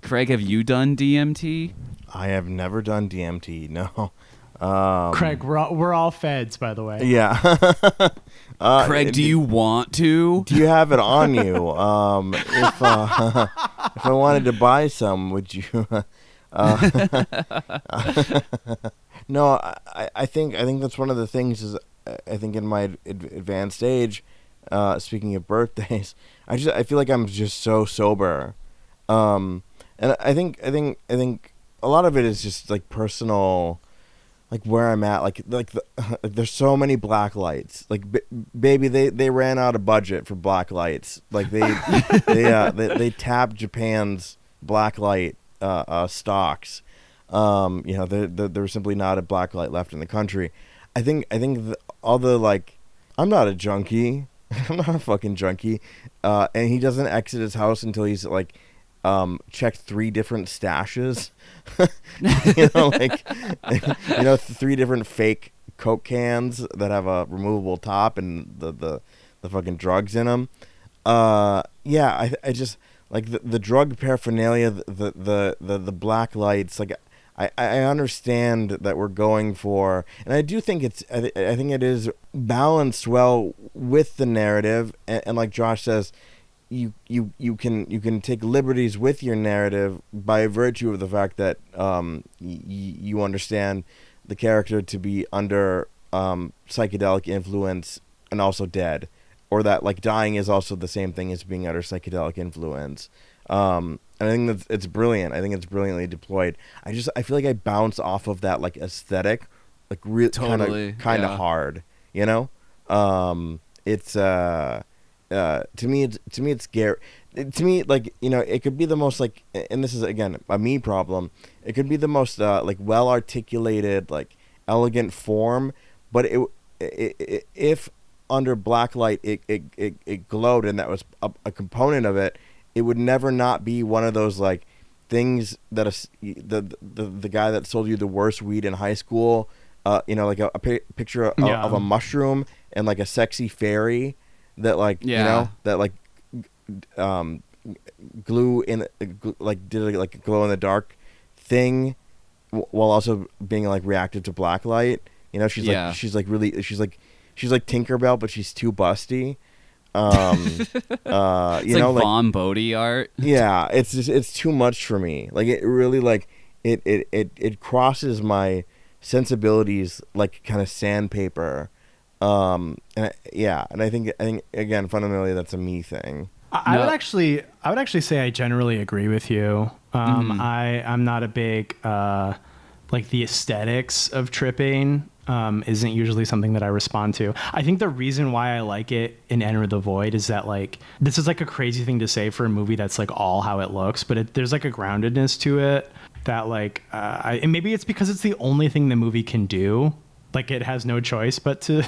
Craig, have you done DMT? I have never done DMT. No. Craig, we're all feds, by the way. Yeah. Craig, do you want to? Do you have it on you? If I wanted to buy some, would you? No, I think that's one of the things is I think in my advanced age, speaking of birthdays, I feel like I'm just so sober, and I think a lot of it is just like personal, like where I'm at, like there's so many black lights, like baby they ran out of budget for black lights, like they tapped Japan's black light stocks. There was simply not a black light left in the country. I think all the like, I'm not a junkie. I'm not a fucking junkie. And he doesn't exit his house until he's like checked 3 different stashes. 3 different fake Coke cans that have a removable top and the fucking drugs in them. I just like the drug paraphernalia, the black lights. Like I understand that we're going for, and I do think I think it is balanced well with the narrative, and like Josh says, you can take liberties with your narrative by virtue of the fact that you understand the character to be under psychedelic influence and also dead, or that like dying is also the same thing as being under psychedelic influence. And I think it's brilliant. I think it's brilliantly deployed. I feel like I bounce off of that like aesthetic, like really totally, kind of hard. It's to me it's scary. To me, like, it could be the most like, and this is again a me problem. It could be the most like well articulated, like elegant form, but if under black light it glowed and that was a component of it, it would never not be one of those like things that the guy that sold you the worst weed in high school, like a picture of a mushroom and like a sexy fairy that like that like glue in like did like a glow in the dark thing while also being like reactive to black light. She's like Tinkerbell, but she's too busty. It's like Von Bodie art. Yeah, it's too much for me. Like it really like it crosses my sensibilities like kind of sandpaper. And I think again, fundamentally, that's a me thing. I would actually say I generally agree with you. I'm not a big like the aesthetics of tripping isn't usually something that I respond to. I think the reason why I like it in Enter the Void is that like this is like a crazy thing to say for a movie that's like all how it looks, but there's like a groundedness to it that like and maybe it's because it's the only thing the movie can do. Like it has no choice but to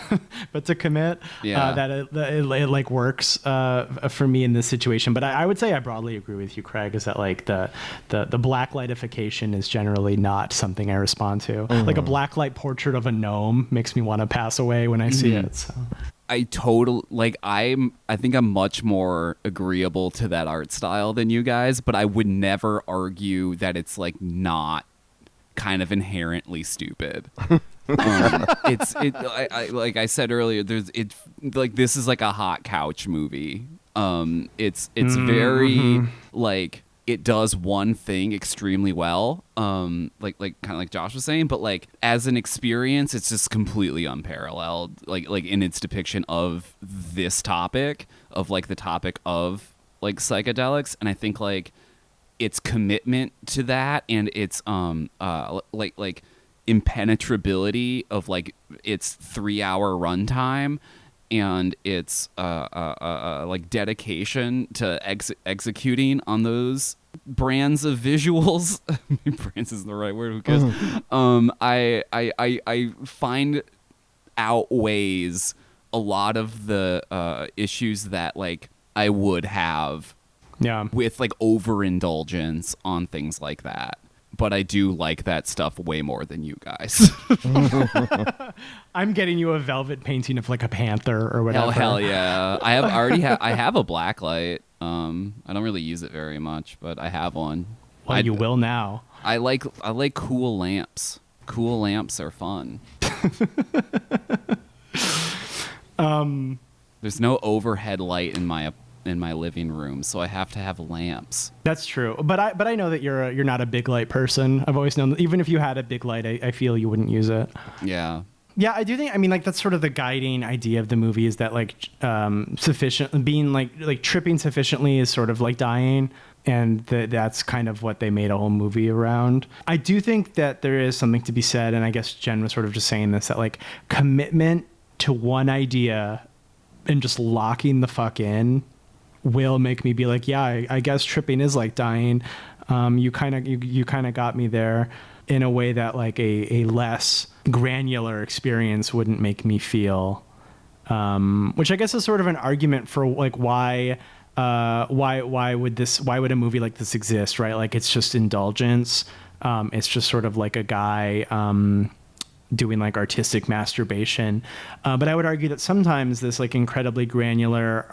commit. That it like works for me in this situation. But I would say I broadly agree with you, Craig. Is that like the black lightification is generally not something I respond to. Like a black light portrait of a gnome makes me want to pass away when I see it. So. I think I'm much more agreeable to that art style than you guys, but I would never argue that it's like not kind of inherently stupid. Like I said earlier, this is like a hot couch movie. It's very like it does one thing extremely well. Like kind of like Josh was saying, but like as an experience, it's just completely unparalleled. Like in its depiction of this topic, of like the topic of like psychedelics, and I think like its commitment to that and its like impenetrability of like its 3-hour runtime and its like dedication to executing on those brands of visuals. Brands isn't the right word, who cares? I find outweighs a lot of the issues that like I would have with like overindulgence on things like that. But I do like that stuff way more than you guys. I'm getting you a velvet painting of like a panther or whatever. Hell yeah! I have a black light. I don't really use it very much, but I have one. Well, you will now. I like cool lamps. Cool lamps are fun. There's no overhead light in my living room, so I have to have lamps. That's true, but I know that you're not a big light person. I've always known that even if you had a big light, I feel you wouldn't use it. Yeah, I do think. I mean, like that's sort of the guiding idea of the movie is that like sufficient being like tripping sufficiently is sort of like dying, and that's kind of what they made a whole movie around. I do think that there is something to be said, and I guess Jen was sort of just saying this, that like commitment to one idea and just locking the fuck in will make me be like, yeah, I guess tripping is like dying. You kind of got me there in a way that like a less granular experience wouldn't make me feel, which I guess is sort of an argument for like why would a movie like this exist, right? Like it's just indulgence. It's just sort of like a guy doing like artistic masturbation, but I would argue that sometimes this like incredibly granular,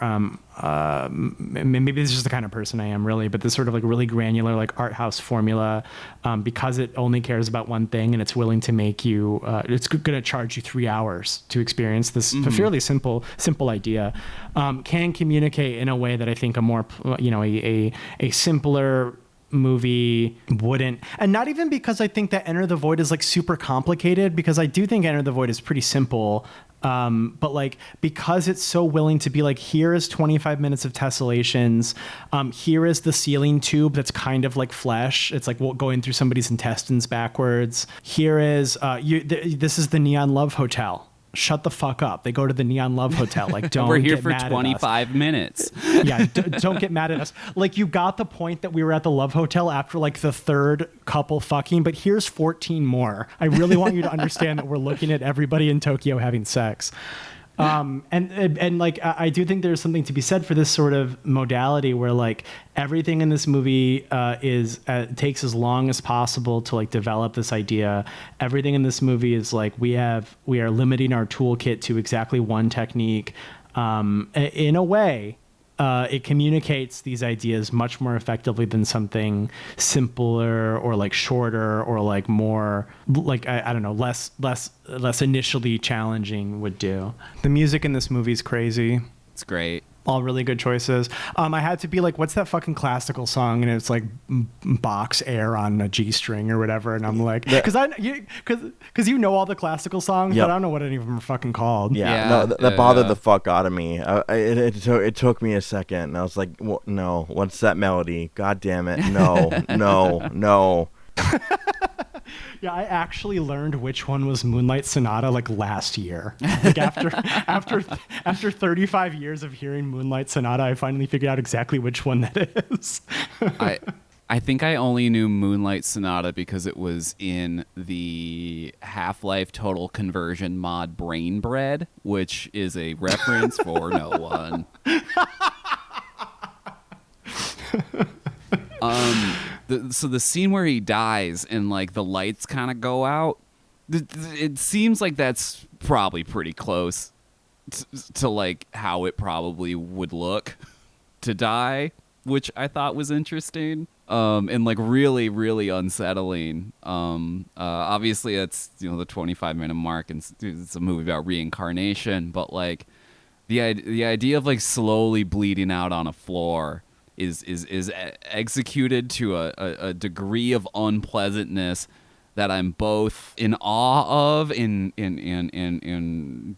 maybe this is just the kind of person I am really, but this sort of like really granular like art house formula, because it only cares about one thing and it's willing to make you, it's going to charge you 3 hours to experience this fairly simple idea, can communicate in a way that I think a more, a simpler movie wouldn't. And not even because I think that Enter the Void is like super complicated, because I do think Enter the Void is pretty simple, but like because it's so willing to be like, here is 25 minutes of tessellations, here is the ceiling tube that's kind of like flesh, it's like going through somebody's intestines backwards, here is this is the Neon Love Hotel. Shut the fuck up. They go to the Neon Love Hotel. Like, don't We're here get for mad 25 minutes. Yeah, don't get mad at us. Like, you got the point that we were at the Love Hotel after like the third couple fucking, but here's 14 more. I really want you to understand that we're looking at everybody in Tokyo having sex. And like I do think there's something to be said for this sort of modality where like everything in this movie takes as long as possible to like develop this idea. Everything in this movie is like we are limiting our toolkit to exactly one technique. In a way, it communicates these ideas much more effectively than something simpler or like shorter or like more like I don't know, less initially challenging would do. The music in this movie is crazy. It's great. All really good choices. I had to be like, what's that fucking classical song? And it's like Bach's Air on a G string or whatever. And I'm like, because you know all the classical songs, Yep. but I don't know what any of them are fucking called. Yeah, Yeah, no, that bothered yeah. the fuck out of me. It took me a second, and I was like, no, what's that melody? God damn it, no, no, no. Yeah, I actually learned which one was Moonlight Sonata like last year. Like after 35 years of hearing Moonlight Sonata, I finally figured out exactly which one that is. I think I only knew Moonlight Sonata because it was in the Half-Life Total Conversion mod Brain Bread, which is a reference for no one. So the scene where he dies and like the lights kind of go out, it seems like that's probably pretty close to like how it probably would look to die, which I thought was interesting. And like really, really unsettling. Obviously that's, the 25-minute mark, and it's a movie about reincarnation, but like the idea of like slowly bleeding out on a floor is executed to a degree of unpleasantness that I'm both in awe of and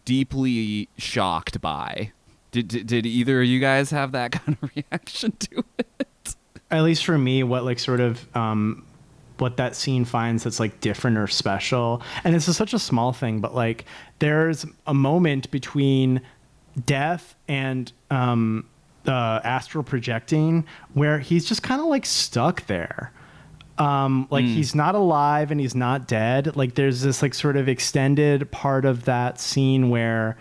deeply shocked by. Did either of you guys have that kind of reaction to it? At least for me, what like sort of what that scene finds that's like different or special, and this is such a small thing, but like there's a moment between death and astral projecting where he's just kind of like stuck there. He's not alive and he's not dead. Like there's this like sort of extended part of that scene where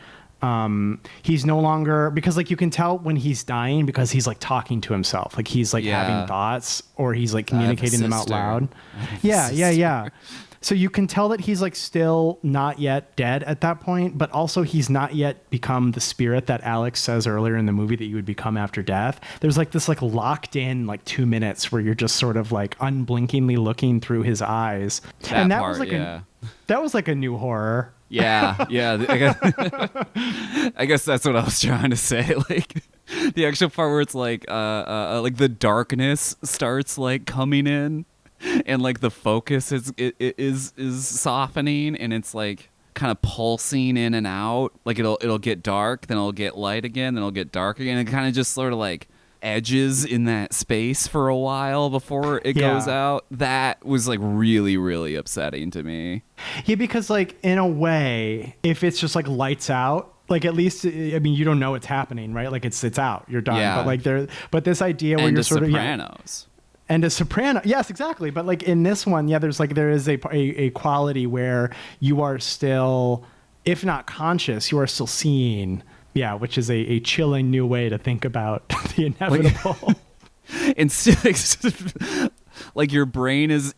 he's no longer, because like you can tell when he's dying because he's like talking to himself, like he's like having thoughts, or he's like communicating them out loud. Yeah. So you can tell that he's like still not yet dead at that point, but also he's not yet become the spirit that Alex says earlier in the movie that you would become after death. There's like this like locked in like 2 minutes where you're just sort of like unblinkingly looking through his eyes. That part, was like yeah. that was like a new horror. Yeah. I guess that's what I was trying to say. Like the actual part where it's like the darkness starts like coming in, and like the focus is softening, and it's like kind of pulsing in and out. Like it'll get dark, then it'll get light again, then it'll get dark again. And it kind of just sort of like edges in that space for a while before it goes out. That was like really, really upsetting to me. Yeah, because like in a way, if it's just like lights out, like at least, I mean, you don't know what's happening, right? Like it's out, you're done. Yeah. But like but this idea where And you're The sort Sopranos. and a soprano. Yes, exactly. But like in this one, there is a quality where you are still, if not conscious, you are still seeing. Yeah, which is a chilling new way to think about the inevitable. And still, like your brain is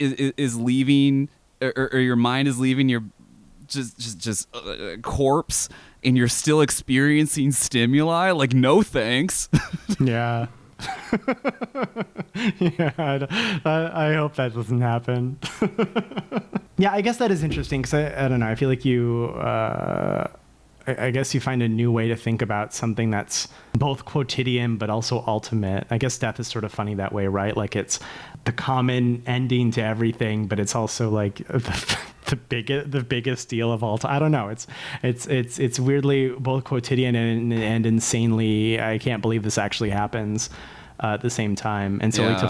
leaving, or your mind is leaving your just corpse, and you're still experiencing stimuli. Like, no thanks. Yeah. Yeah, I hope that doesn't happen. Yeah, I guess that is interesting because I don't know. I feel like you, I guess you find a new way to think about something that's both quotidian but also ultimate. I guess death is sort of funny that way, right? Like it's the common ending to everything, but it's also like the biggest deal of all time. I don't know. It's weirdly both quotidian and insanely, I can't believe this actually happens at the same time. And so like to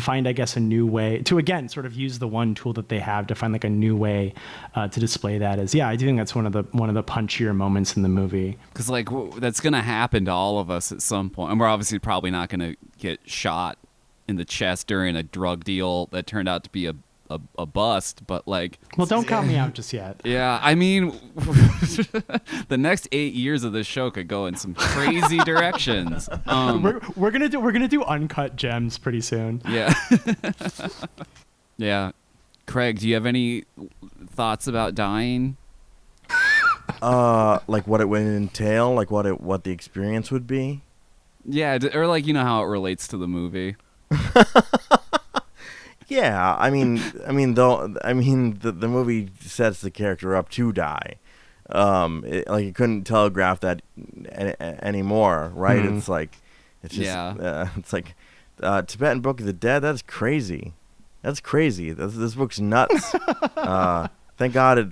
find I guess a new way to, again, sort of use the one tool that they have to find like a new way to display that is, I do think that's one of the punchier moments in the movie. Because like that's gonna happen to all of us at some point, and we're obviously probably not gonna get shot in the chest during a drug deal that turned out to be a bust, but like, well, don't count me out just yet. Yeah, I mean, the next 8 years of this show could go in some crazy directions. We're gonna do uncut gems pretty soon. Yeah. Yeah. Craig, do you have any thoughts about dying? Like what it would entail, like what the experience would be. Yeah, or like how it relates to the movie. Yeah, the movie sets the character up to die. Like it couldn't telegraph that anymore, right? Mhm. It's just Yeah. it's like Tibetan Book of the Dead. That's crazy. That's crazy. This book's nuts. Thank God.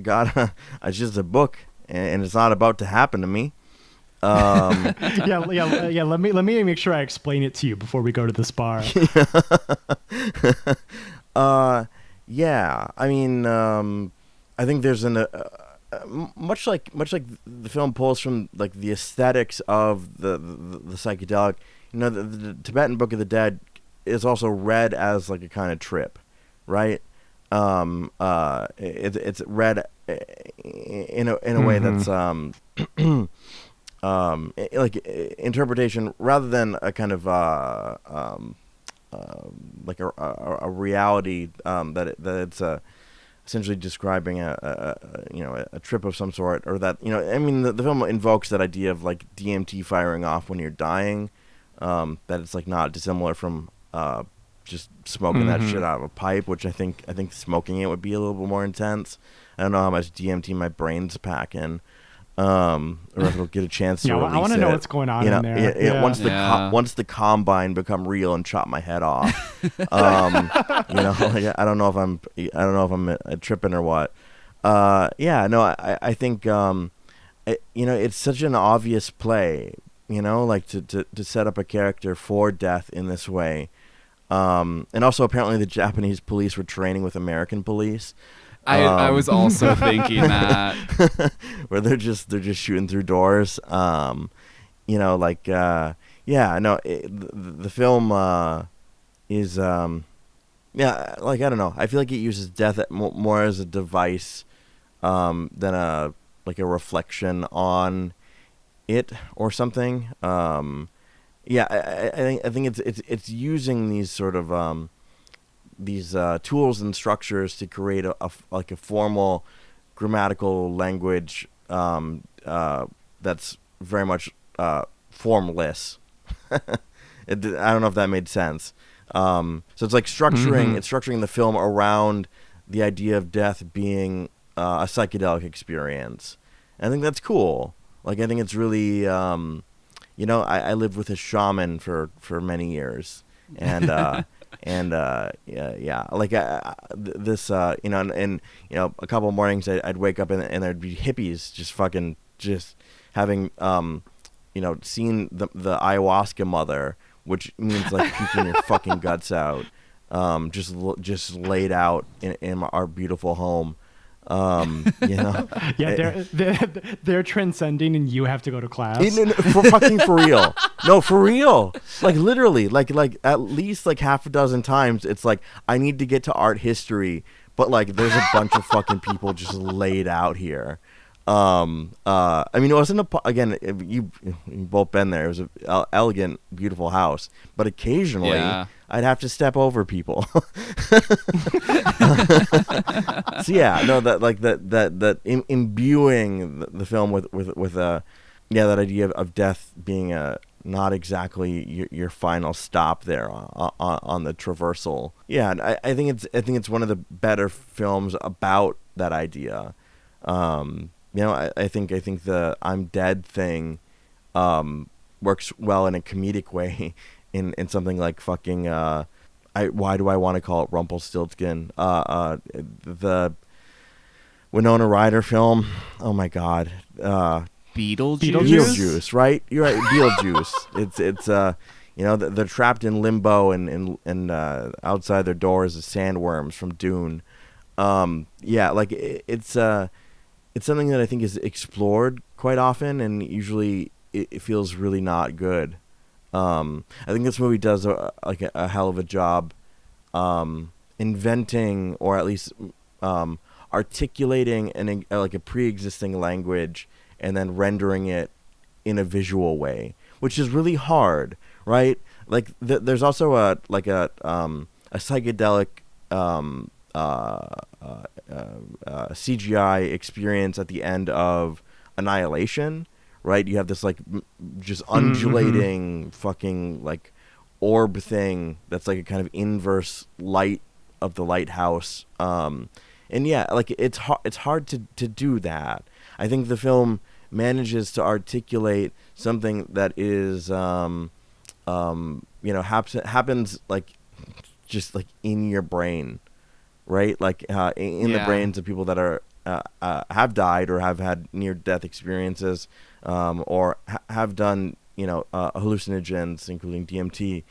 God. It's just a book, and it's not about to happen to me. Yeah. Let me make sure I explain it to you before we go to this bar. Yeah. I mean, I think there's much like the film pulls from like the aesthetics of the psychedelic. You know, the Tibetan Book of the Dead is also read as like a kind of trip, right? It's read in a way that's like interpretation rather than a kind of like a reality that it's essentially describing a trip of some sort, or that I mean the film invokes that idea of like DMT firing off when you're dying, that it's like not dissimilar from just smoking that shit out of a pipe, which I think smoking it would be a little bit more intense. I don't know how much DMT my brain's packing, or if it'll get a chance to release I want to know it. what's going on in there. Yeah. Yeah. Once the combine become real and chop my head off, like, I don't know if I'm tripping or what. I think it's such an obvious play, like to set up a character for death in this way. And also apparently the Japanese police were training with American police. I was also thinking that. Where they're just shooting through doors. The film is like, I don't know. I feel like it uses death more as a device than a reflection on it or something. I think it's using these sort of these tools and structures to create a formal grammatical language that's very much formless. I don't know if that made sense. So it's like structuring the film around the idea of death being a psychedelic experience. And I think that's cool. Like, I think it's really, I lived with a shaman for many years, and this a couple of mornings I'd wake up and there'd be hippies just having seen the ayahuasca mother, which means like puking your fucking guts out, just laid out in our beautiful home. Yeah, they're transcending, and you have to go to class. For real. No, for real. Like literally, like at least like half a dozen times. It's like I need to get to art history, but like there's a bunch of fucking people just laid out here. I mean, it wasn't you both been there. It was an elegant, beautiful house, but occasionally I'd have to step over people. So that imbuing the film with that idea of death being not exactly your final stop there on the traversal. Yeah, and I think it's one of the better films about that idea. I think the I'm dead thing works well in a comedic way in something like fucking why do I want to call it Rumpelstiltskin? The Winona Ryder film. Oh my God. Beetlejuice, right? You're right. Beetlejuice. It's they're trapped in limbo and outside their doors is sandworms from Dune. It's something that I think is explored quite often, and usually it feels really not good. I think this movie does a hell of a job inventing, or at least articulating a pre-existing language and then rendering it in a visual way, which is really hard, right? Like there's also a psychedelic CGI experience at the end of Annihilation, right? You have this just undulating fucking orb thing that's like a kind of inverse light of the lighthouse, And yeah, like it's hard to do that. I think the film manages to articulate something that is happens like just like in your brain, right? Like in the brains of people that are have died or have had near death experiences, or have done hallucinogens, including DMT.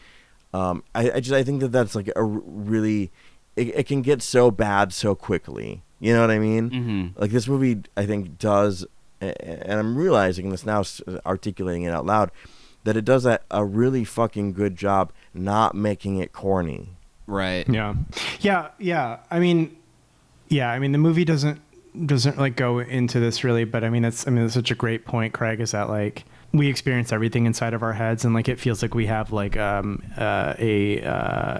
I think that's like a really it can get so bad so quickly. You know what I mean? Mm-hmm. Like this movie, I think does, and I'm realizing this now, articulating it out loud, that it does a really fucking good job not making it corny. Right. Yeah. I mean, the movie doesn't like go into this really, but I mean, it's such a great point, Craig, is that like we experience everything inside of our heads, and like it feels like we have like a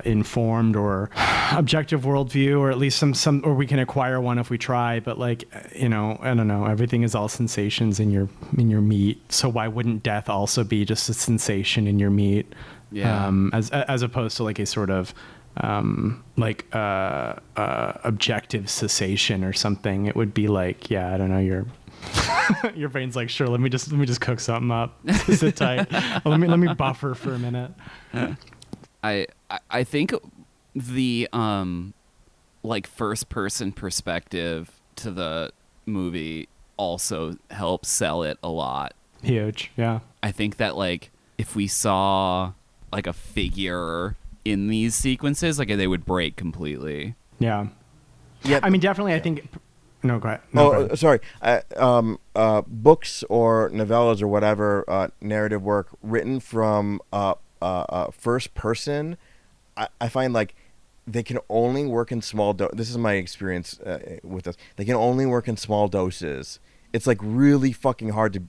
informed or objective worldview, or at least some, or we can acquire one if we try. But like, I don't know, everything is all sensations in your meat. So why wouldn't death also be just a sensation in your meat? Yeah. As opposed to like a sort of objective cessation or something. It would be like, yeah, I don't know, your brain's like, sure, let me just cook something up. Sit tight. let me buffer for a minute. I think the like first person perspective to the movie also helps sell it a lot. Huge. Yeah. I think that like if we saw like a figure in these sequences, like they would break completely. Yeah. Yeah. I mean, definitely. I think. No, go ahead. No, go ahead. Sorry. Books or novellas or whatever narrative work written from first person, I find like they can only work in small this is my experience with this. They can only work in small doses. It's like really fucking hard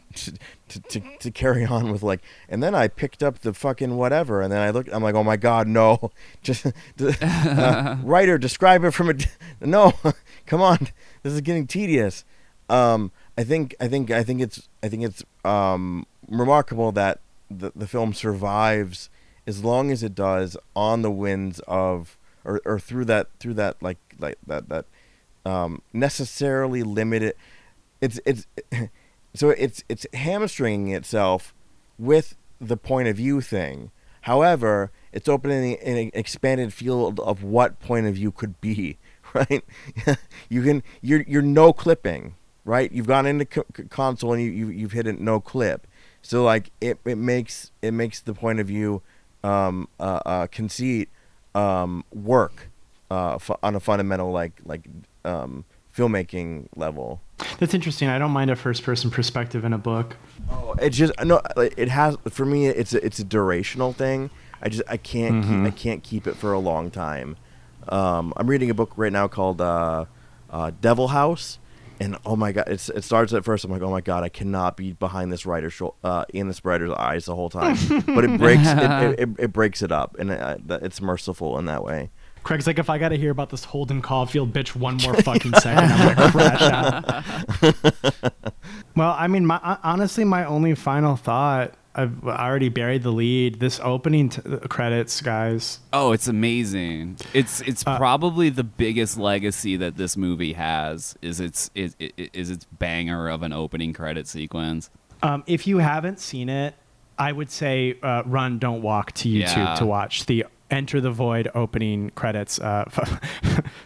to carry on with, like, and then I picked up the fucking whatever, and then I'm like, oh my god, no, just writer, describe it from no, come on, this is getting tedious. I think it's remarkable that the film survives as long as it does on the winds of or through that like that necessarily limited. It's hamstringing itself with the point of view thing. However, it's opening an expanded field of what point of view could be, right? You're no clipping, right? You've gone into console and you've hit a no clip. So like it makes the point of view conceit work on a fundamental like filmmaking level. That's interesting. I don't mind a first-person perspective in a book. Oh, it just no. It has for me. It's a durational thing. I can't keep it for a long time. I'm reading a book right now called Devil House, and oh my god, it starts at first. I'm like, oh my god, I cannot be behind this writer's in this writer's eyes the whole time. But it breaks it breaks it up, and it's merciful in that way. Craig's like, if I got to hear about this Holden Caulfield bitch one more fucking second, I'm gonna crash out. Well, I mean, honestly, my only final thought, I already buried the lead. This opening credits, guys. Oh, it's amazing. It's probably the biggest legacy that this movie has is its banger of an opening credit sequence. If you haven't seen it, I would say run, don't walk to YouTube to watch the Enter the Void opening credits.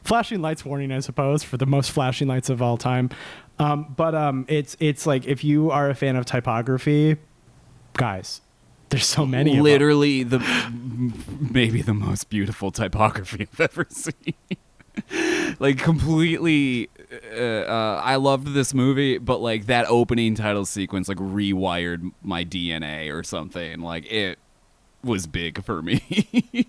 Flashing lights warning, I suppose, for the most flashing lights of all time. But it's like, if you are a fan of typography, guys, there's so many literally of them. Maybe the most beautiful typography I've ever seen. Like completely I loved this movie, but like that opening title sequence like rewired my DNA or something. Like it was big for me.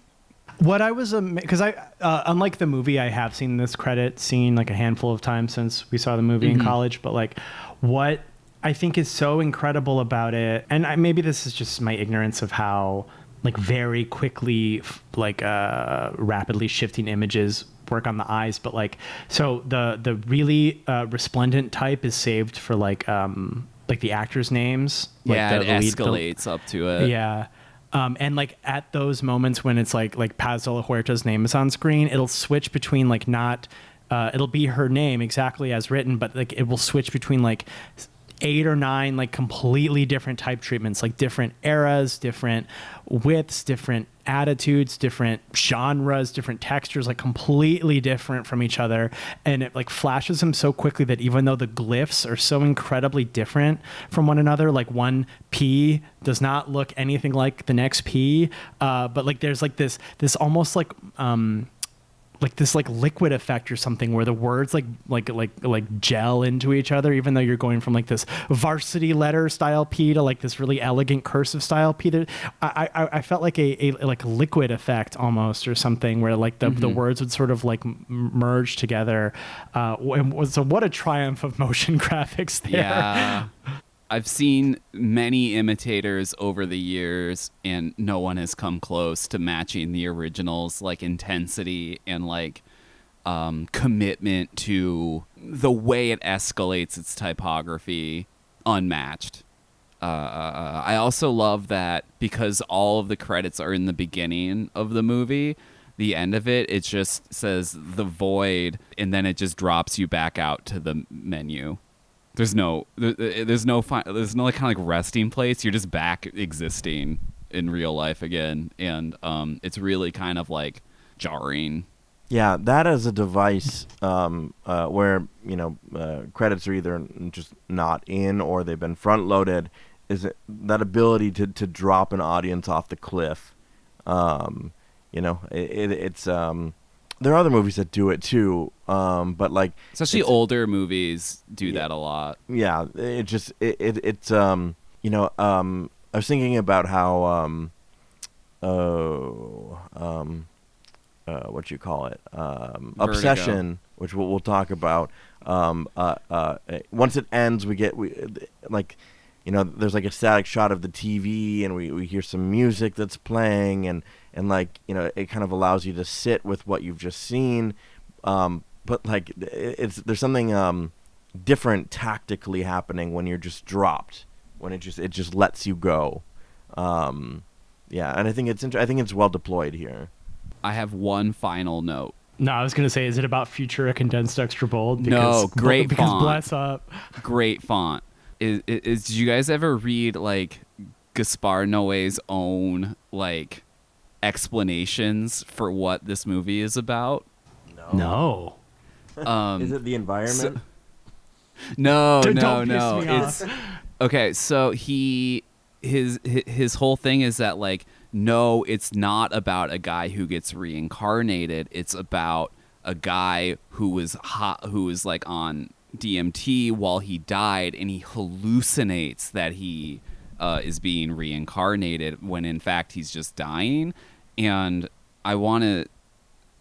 What I was because I unlike the movie, I have seen this credit scene like a handful of times since we saw the movie in college, but like what I think is so incredible about it, and maybe this is just my ignorance of how like very quickly like rapidly shifting images work on the eyes, but like so the really resplendent type is saved for like the actors' names. Like yeah, the it lead, escalates up to it. Yeah. And like at those moments when it's like Paz de la Huerta's name is on screen, it'll switch between like not it'll be her name exactly as written, but like it will switch between like 8 or 9 like completely different type treatments, like different eras, different widths, different attitudes, different genres, different textures, like completely different from each other. And it like flashes them so quickly that even though the glyphs are so incredibly different from one another, like one P does not look anything like the next P, but like there's like this almost like this like liquid effect or something where the words like gel into each other, even though you're going from like this varsity letter style P to like this really elegant cursive style P. I felt like a like liquid effect almost or something where like the words would sort of like merge together. So what a triumph of motion graphics there. Yeah. I've seen many imitators over the years, and no one has come close to matching the original's like intensity and like commitment to the way it escalates its typography. Unmatched. I also love that because all of the credits are in the beginning of the movie, the end of it just says the void, and then it just drops you back out to the menu. There's no like kind of like resting place. You're just back existing in real life again, and it's really kind of like jarring. Yeah, that as a device where credits are either just not in or they've been front loaded, is that ability to drop an audience off the cliff. It's there are other movies that do it too, but like especially older movies do that a lot. Yeah, it's I was thinking about how what you call it, Obsession, which we'll talk about. Once it ends, there's like a static shot of the TV, and we hear some music that's playing, and it kind of allows you to sit with what you've just seen, but like there's something different tactically happening when you're just dropped, when it just lets you go. And I think it's well deployed here. I have one final note. No, I was going to say, is it about Futura condensed extra bold? No, great because font. Bless up. Great font. Did you guys ever read like Gaspar Noé's own like explanations for what this movie is about? No. Is it the environment? No. Don't piss me It's off. okay. So his whole thing is that like, no, it's not about a guy who gets reincarnated. It's about a guy who was like on DMT while he died, and he hallucinates that he is being reincarnated when in fact he's just dying. And I want to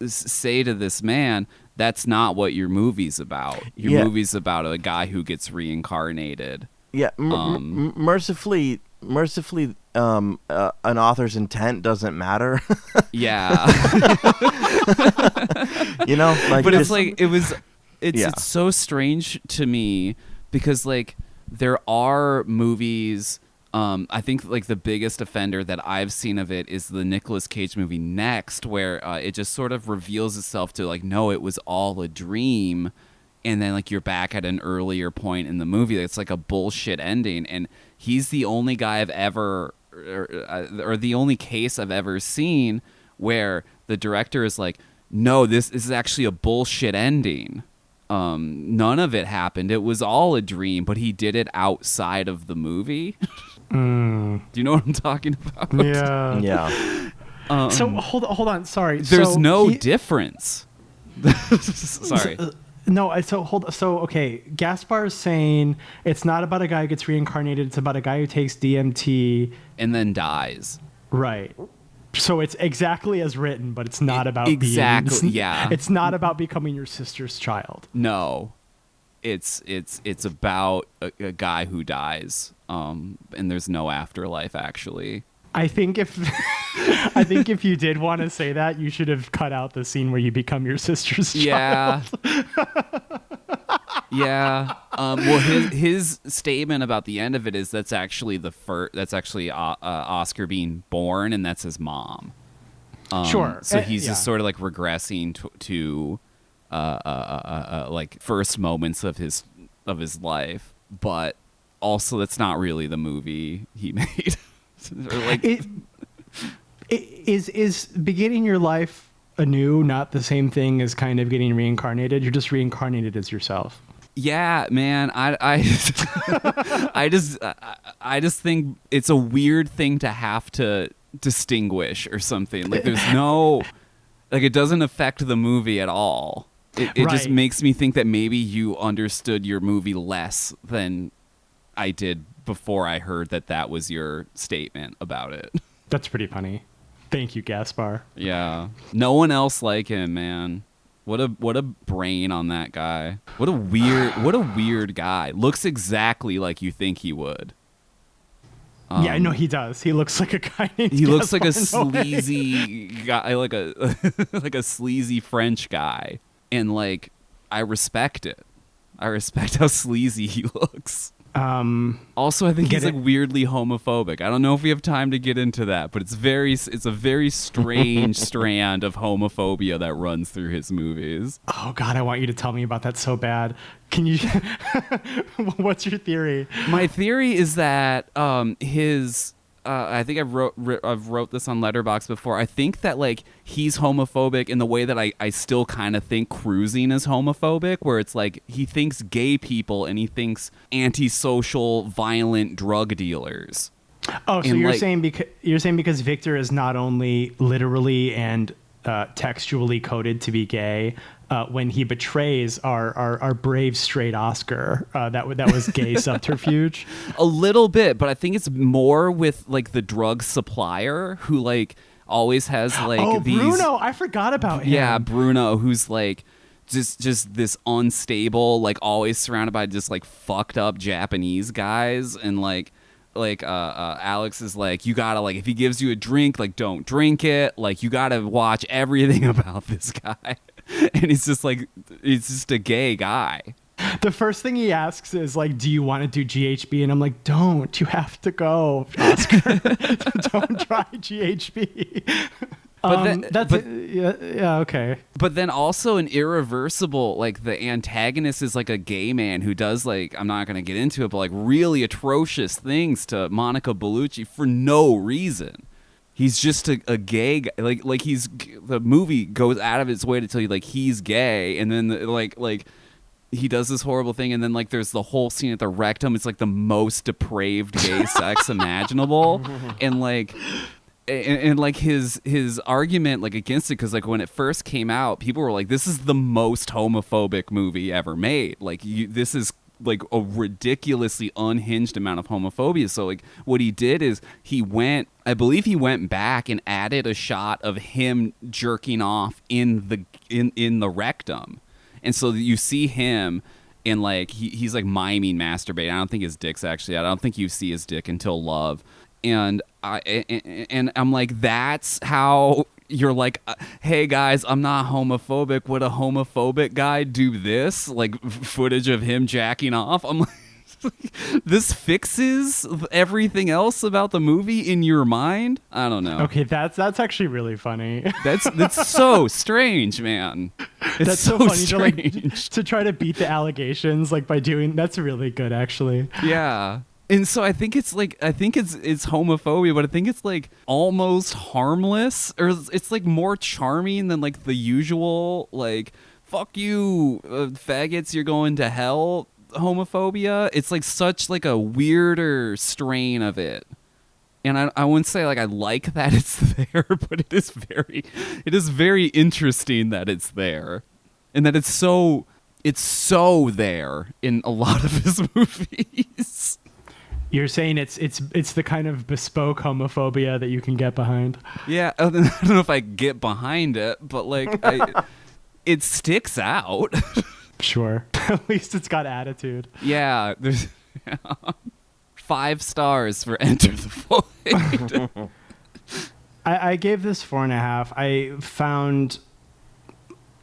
say to this man, that's not what your movie's about. Your movie's about a guy who gets reincarnated. Yeah, mercifully, an author's intent doesn't matter. Yeah. But it's like it's so strange to me because like there are movies. I think like the biggest offender that I've seen of it is the Nicolas Cage movie Next, where it just sort of reveals itself to like, no, it was all a dream. And then like you're back at an earlier point in the movie. It's like a bullshit ending. And he's the only guy I've ever, or the only case I've ever seen where the director is like, no, this is actually a bullshit ending. None of it happened. It was all a dream, but he did it outside of the movie. Do you know what I'm talking about? Yeah. Yeah. So hold on. Sorry. There's no difference. Sorry. Okay. Gaspar's saying it's not about a guy who gets reincarnated. It's about a guy who takes DMT and then dies. Right. So it's exactly as written, but it's not about yeah. It's not about becoming your sister's child. No, it's about a guy who dies, and there's no afterlife actually. I think if you did want to say that, you should have cut out the scene where you become your sister's child. Yeah. Well, his statement about the end of it is that's actually Oscar being born, and that's his mom. Sure. So he's just sort of like regressing to like first moments of his life, but also that's not really the movie he made. Or like is beginning your life anew not the same thing as kind of getting reincarnated? You're just reincarnated as yourself. Yeah, man. I I just think it's a weird thing to have to distinguish or something. Like there's no, like it doesn't affect the movie at all. It just makes me think that maybe you understood your movie less than I did before I heard that was your statement about it. That's pretty funny. Thank you, Gaspar. Yeah. No one else like him, man. What a brain on that guy. What a weird guy. Looks exactly like you think he would. Yeah, no, he does. He looks like a guy named He looks like a Gaspar Noé. sleazy guy, like a like a sleazy French guy. And like I respect it. I respect how sleazy he looks. Also, I think he's like weirdly homophobic. I don't know if we have time to get into that, but it's a very strange strand of homophobia that runs through his movies. Oh God, I want you to tell me about that so bad. Can you? What's your theory? My theory is that his. I think I've wrote this on Letterboxd before. I think that like he's homophobic in the way that I still kind of think Cruising is homophobic, where it's like he thinks gay people and he thinks antisocial, violent drug dealers. Oh, so and you're saying because Victor is not only literally and textually coded to be gay. When he betrays our brave straight Oscar, that was gay subterfuge. A little bit, but I think it's more with like the drug supplier who like always has like these. Bruno, I forgot about him. Yeah, Bruno, who's like just this unstable, like always surrounded by just like fucked up Japanese guys, and like Alex is like, you gotta like if he gives you a drink, like don't drink it, like you gotta watch everything about this guy. And he's just a gay guy. The first thing he asks is like, do you want to do GHB? And I'm like, don't, you have to go, Oscar. Don't try GHB. Yeah, okay. But then also an irreversible, like the antagonist is like a gay man who does like, I'm not going to get into it, but like really atrocious things to Monica Bellucci for no reason. He's just a gay guy. Like he's, the movie goes out of its way to tell you like he's gay, and then like he does this horrible thing, and then like there's the whole scene at the rectum. It's like the most depraved gay sex imaginable, and like his argument like against it, because like when it first came out, people were like, this is the most homophobic movie ever made. Like this is like a ridiculously unhinged amount of homophobia. So like what he did is I believe he went back and added a shot of him jerking off in the rectum. And so you see him and like he's like miming masturbating. I don't think his dick's actually out. I don't think you see his dick until Love. And I'm like, that's how you're like, hey guys, I'm not homophobic. Would a homophobic guy do this? Like footage of him jacking off? I'm like, this fixes everything else about the movie in your mind? I don't know. Okay, that's actually really funny. That's so strange, man. It's so funny strange to try to beat the allegations like by doing. That's really good, actually. Yeah. And so I think it's homophobia, but I think it's like almost harmless, or it's like more charming than like the usual like fuck you faggots, you're going to hell homophobia. It's like such like a weirder strain of it. And I wouldn't say like I like that it's there, but it is very interesting that it's there, and that it's so there in a lot of his movies. You're saying it's the kind of bespoke homophobia that you can get behind. Yeah, I don't know if I get behind it, but like it sticks out. Sure. At least it's got attitude. Yeah, there's 5 stars for Enter the Void. I gave this 4.5. I found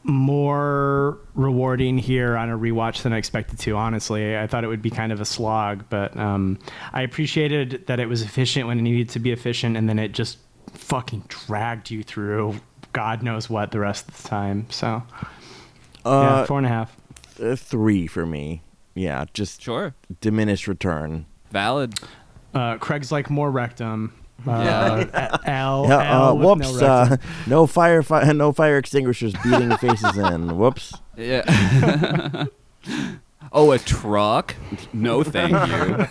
more rewarding here on a rewatch than I expected to, honestly. I thought it would be kind of a slog, but I appreciated that it was efficient when it needed to be efficient, and then it just fucking dragged you through God knows what the rest of the time. So Yeah, 4.5. 3 for me. Yeah, just Sure. diminished return. Valid. Craig's like more rectum. Yeah. L with Whoops! no rectum. No fire extinguishers beating faces in. Whoops. Yeah. Oh, a truck? No, thank you.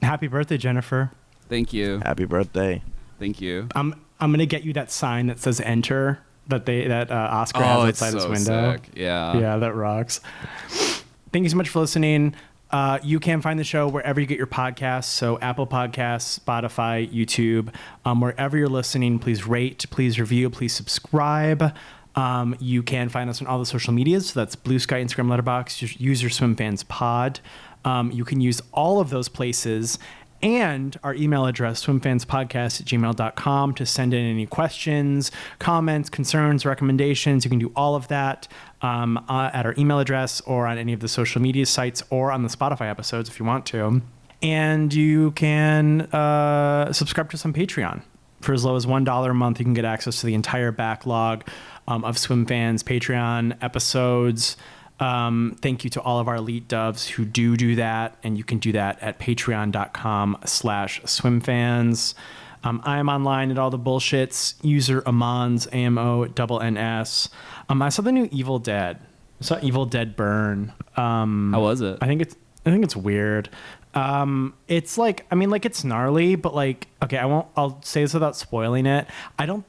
Happy birthday, Jennifer. Thank you. Happy birthday. Thank you. I'm gonna get you that sign that says "Enter" that Oscar has Oh, it's outside his so window. sick. Yeah. Yeah, that rocks. Thank you so much for listening. You can find the show wherever you get your podcasts. So Apple Podcasts, Spotify, YouTube, wherever you're listening, please rate, please review, please subscribe. You can find us on all the social medias. So that's Blue Sky, Instagram, Letterboxd. Just use your Swimfans pod. You can use all of those places and our email address, swimfanspodcast@gmail.com, to send in any questions, comments, concerns, recommendations. You can do all of that at our email address or on any of the social media sites or on the Spotify episodes if you want to. And you can subscribe to us on Patreon. For as low as $1 a month, you can get access to the entire backlog of Swimfans Patreon episodes. Thank you to all of our elite doves who do that, and you can do that at patreon.com/swimfans. I am online at all the bullshits. User Amons, AMONNS. I saw the new Evil Dead. I saw Evil Dead Burn. How was it? I think it's weird. It's like, I mean, like, it's gnarly, but like, okay, I'll say this without spoiling it. I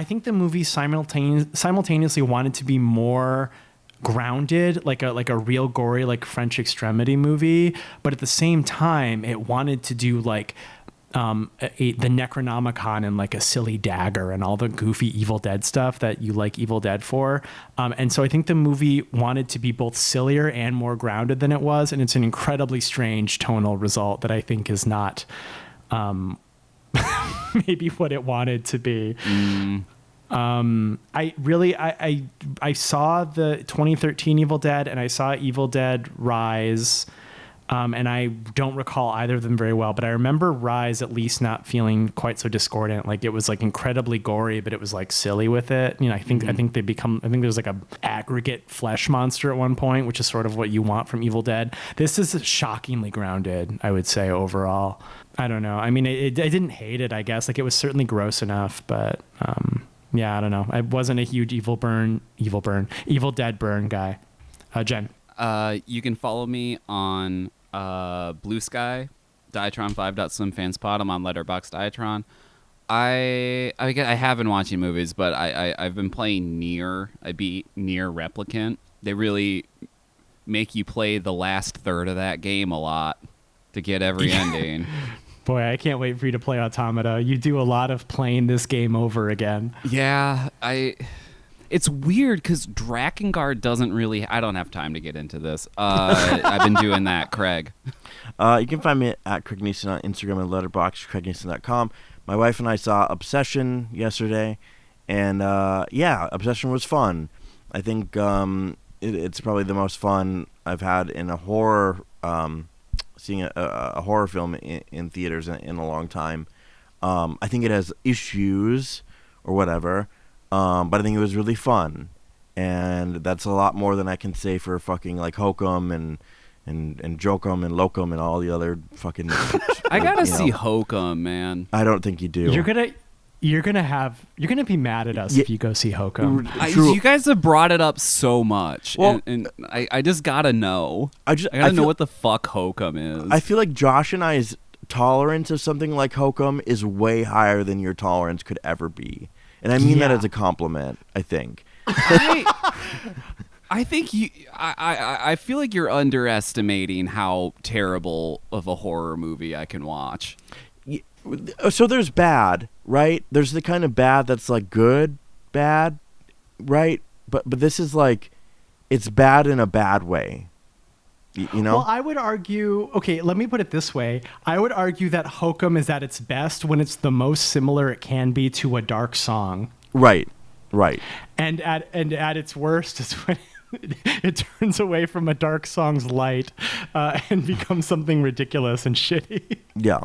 think the movie simultaneously wanted to be more grounded, like a real gory, like French Extremity movie, but at the same time it wanted to do like the Necronomicon and like a silly dagger and all the goofy Evil Dead stuff that you like Evil Dead for, and so I think the movie wanted to be both sillier and more grounded than it was, and it's an incredibly strange tonal result that I think is not maybe what it wanted to be. I saw the 2013 Evil Dead and I saw Evil Dead Rise, and I don't recall either of them very well, but I remember Rise at least not feeling quite so discordant. Like, it was like incredibly gory, but it was like silly with it. You know, I think there's like a aggregate flesh monster at one point, which is sort of what you want from Evil Dead. This is shockingly grounded, I would say, overall. I don't know. I mean, I didn't hate it, I guess. Like, it was certainly gross enough, but yeah, I don't know. I wasn't a huge Evil Dead Burn guy. Jen. You can follow me on Blue Sky, Diatron5.swimfanspod. I'm on Letterboxd Diatron. I have been watching movies, but I've been playing Nier. I beat Nier Replicant. They really make you play the last third of that game a lot to get every ending. Boy, I can't wait for you to play Automata. You do a lot of playing this game over again. Yeah, it's weird because Drakengard doesn't really... I don't have time to get into this. I've been doing that, Craig. You can find me at Craig Neeson on Instagram and Letterboxd, CraigNeeson.com. My wife and I saw Obsession yesterday, and yeah, Obsession was fun. I think it's probably the most fun I've had in a horror... seeing a horror film in theaters in a long time. I think it has issues or whatever, but I think it was really fun, and that's a lot more than I can say for fucking like Hokum and Jokum and Locum and all the other fucking. I gotta see Hokum, man. I don't think you do. You're gonna be mad at us if you go see Hokum. You guys have brought it up so much, well, and I just gotta know. I gotta know what the fuck Hokum is. I feel like Josh and I's tolerance of something like Hokum is way higher than your tolerance could ever be, and I mean that as a compliment. I think. I think you. I feel like you're underestimating how terrible of a horror movie I can watch. So there's bad, right? There's the kind of bad that's like good, bad, right? But this is like, it's bad in a bad way, you know? Well, I would argue, okay, let me put it this way. I would argue that Hokum is at its best when it's the most similar it can be to a dark song. Right. And at its worst is when it turns away from a dark song's light and becomes something ridiculous and shitty. Yeah.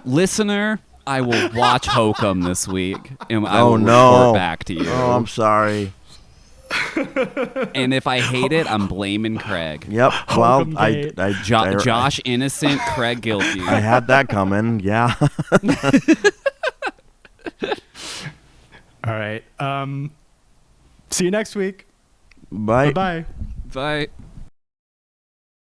Listener, I will watch Hokum this week. And I will no. report back to you. Oh, I'm sorry. And if I hate it, I'm blaming Craig. Yep. Well, Hokum I, gate. I, Josh innocent, Craig guilty. I had that coming. Yeah. All right. See you next week. Bye. Bye-bye. Bye.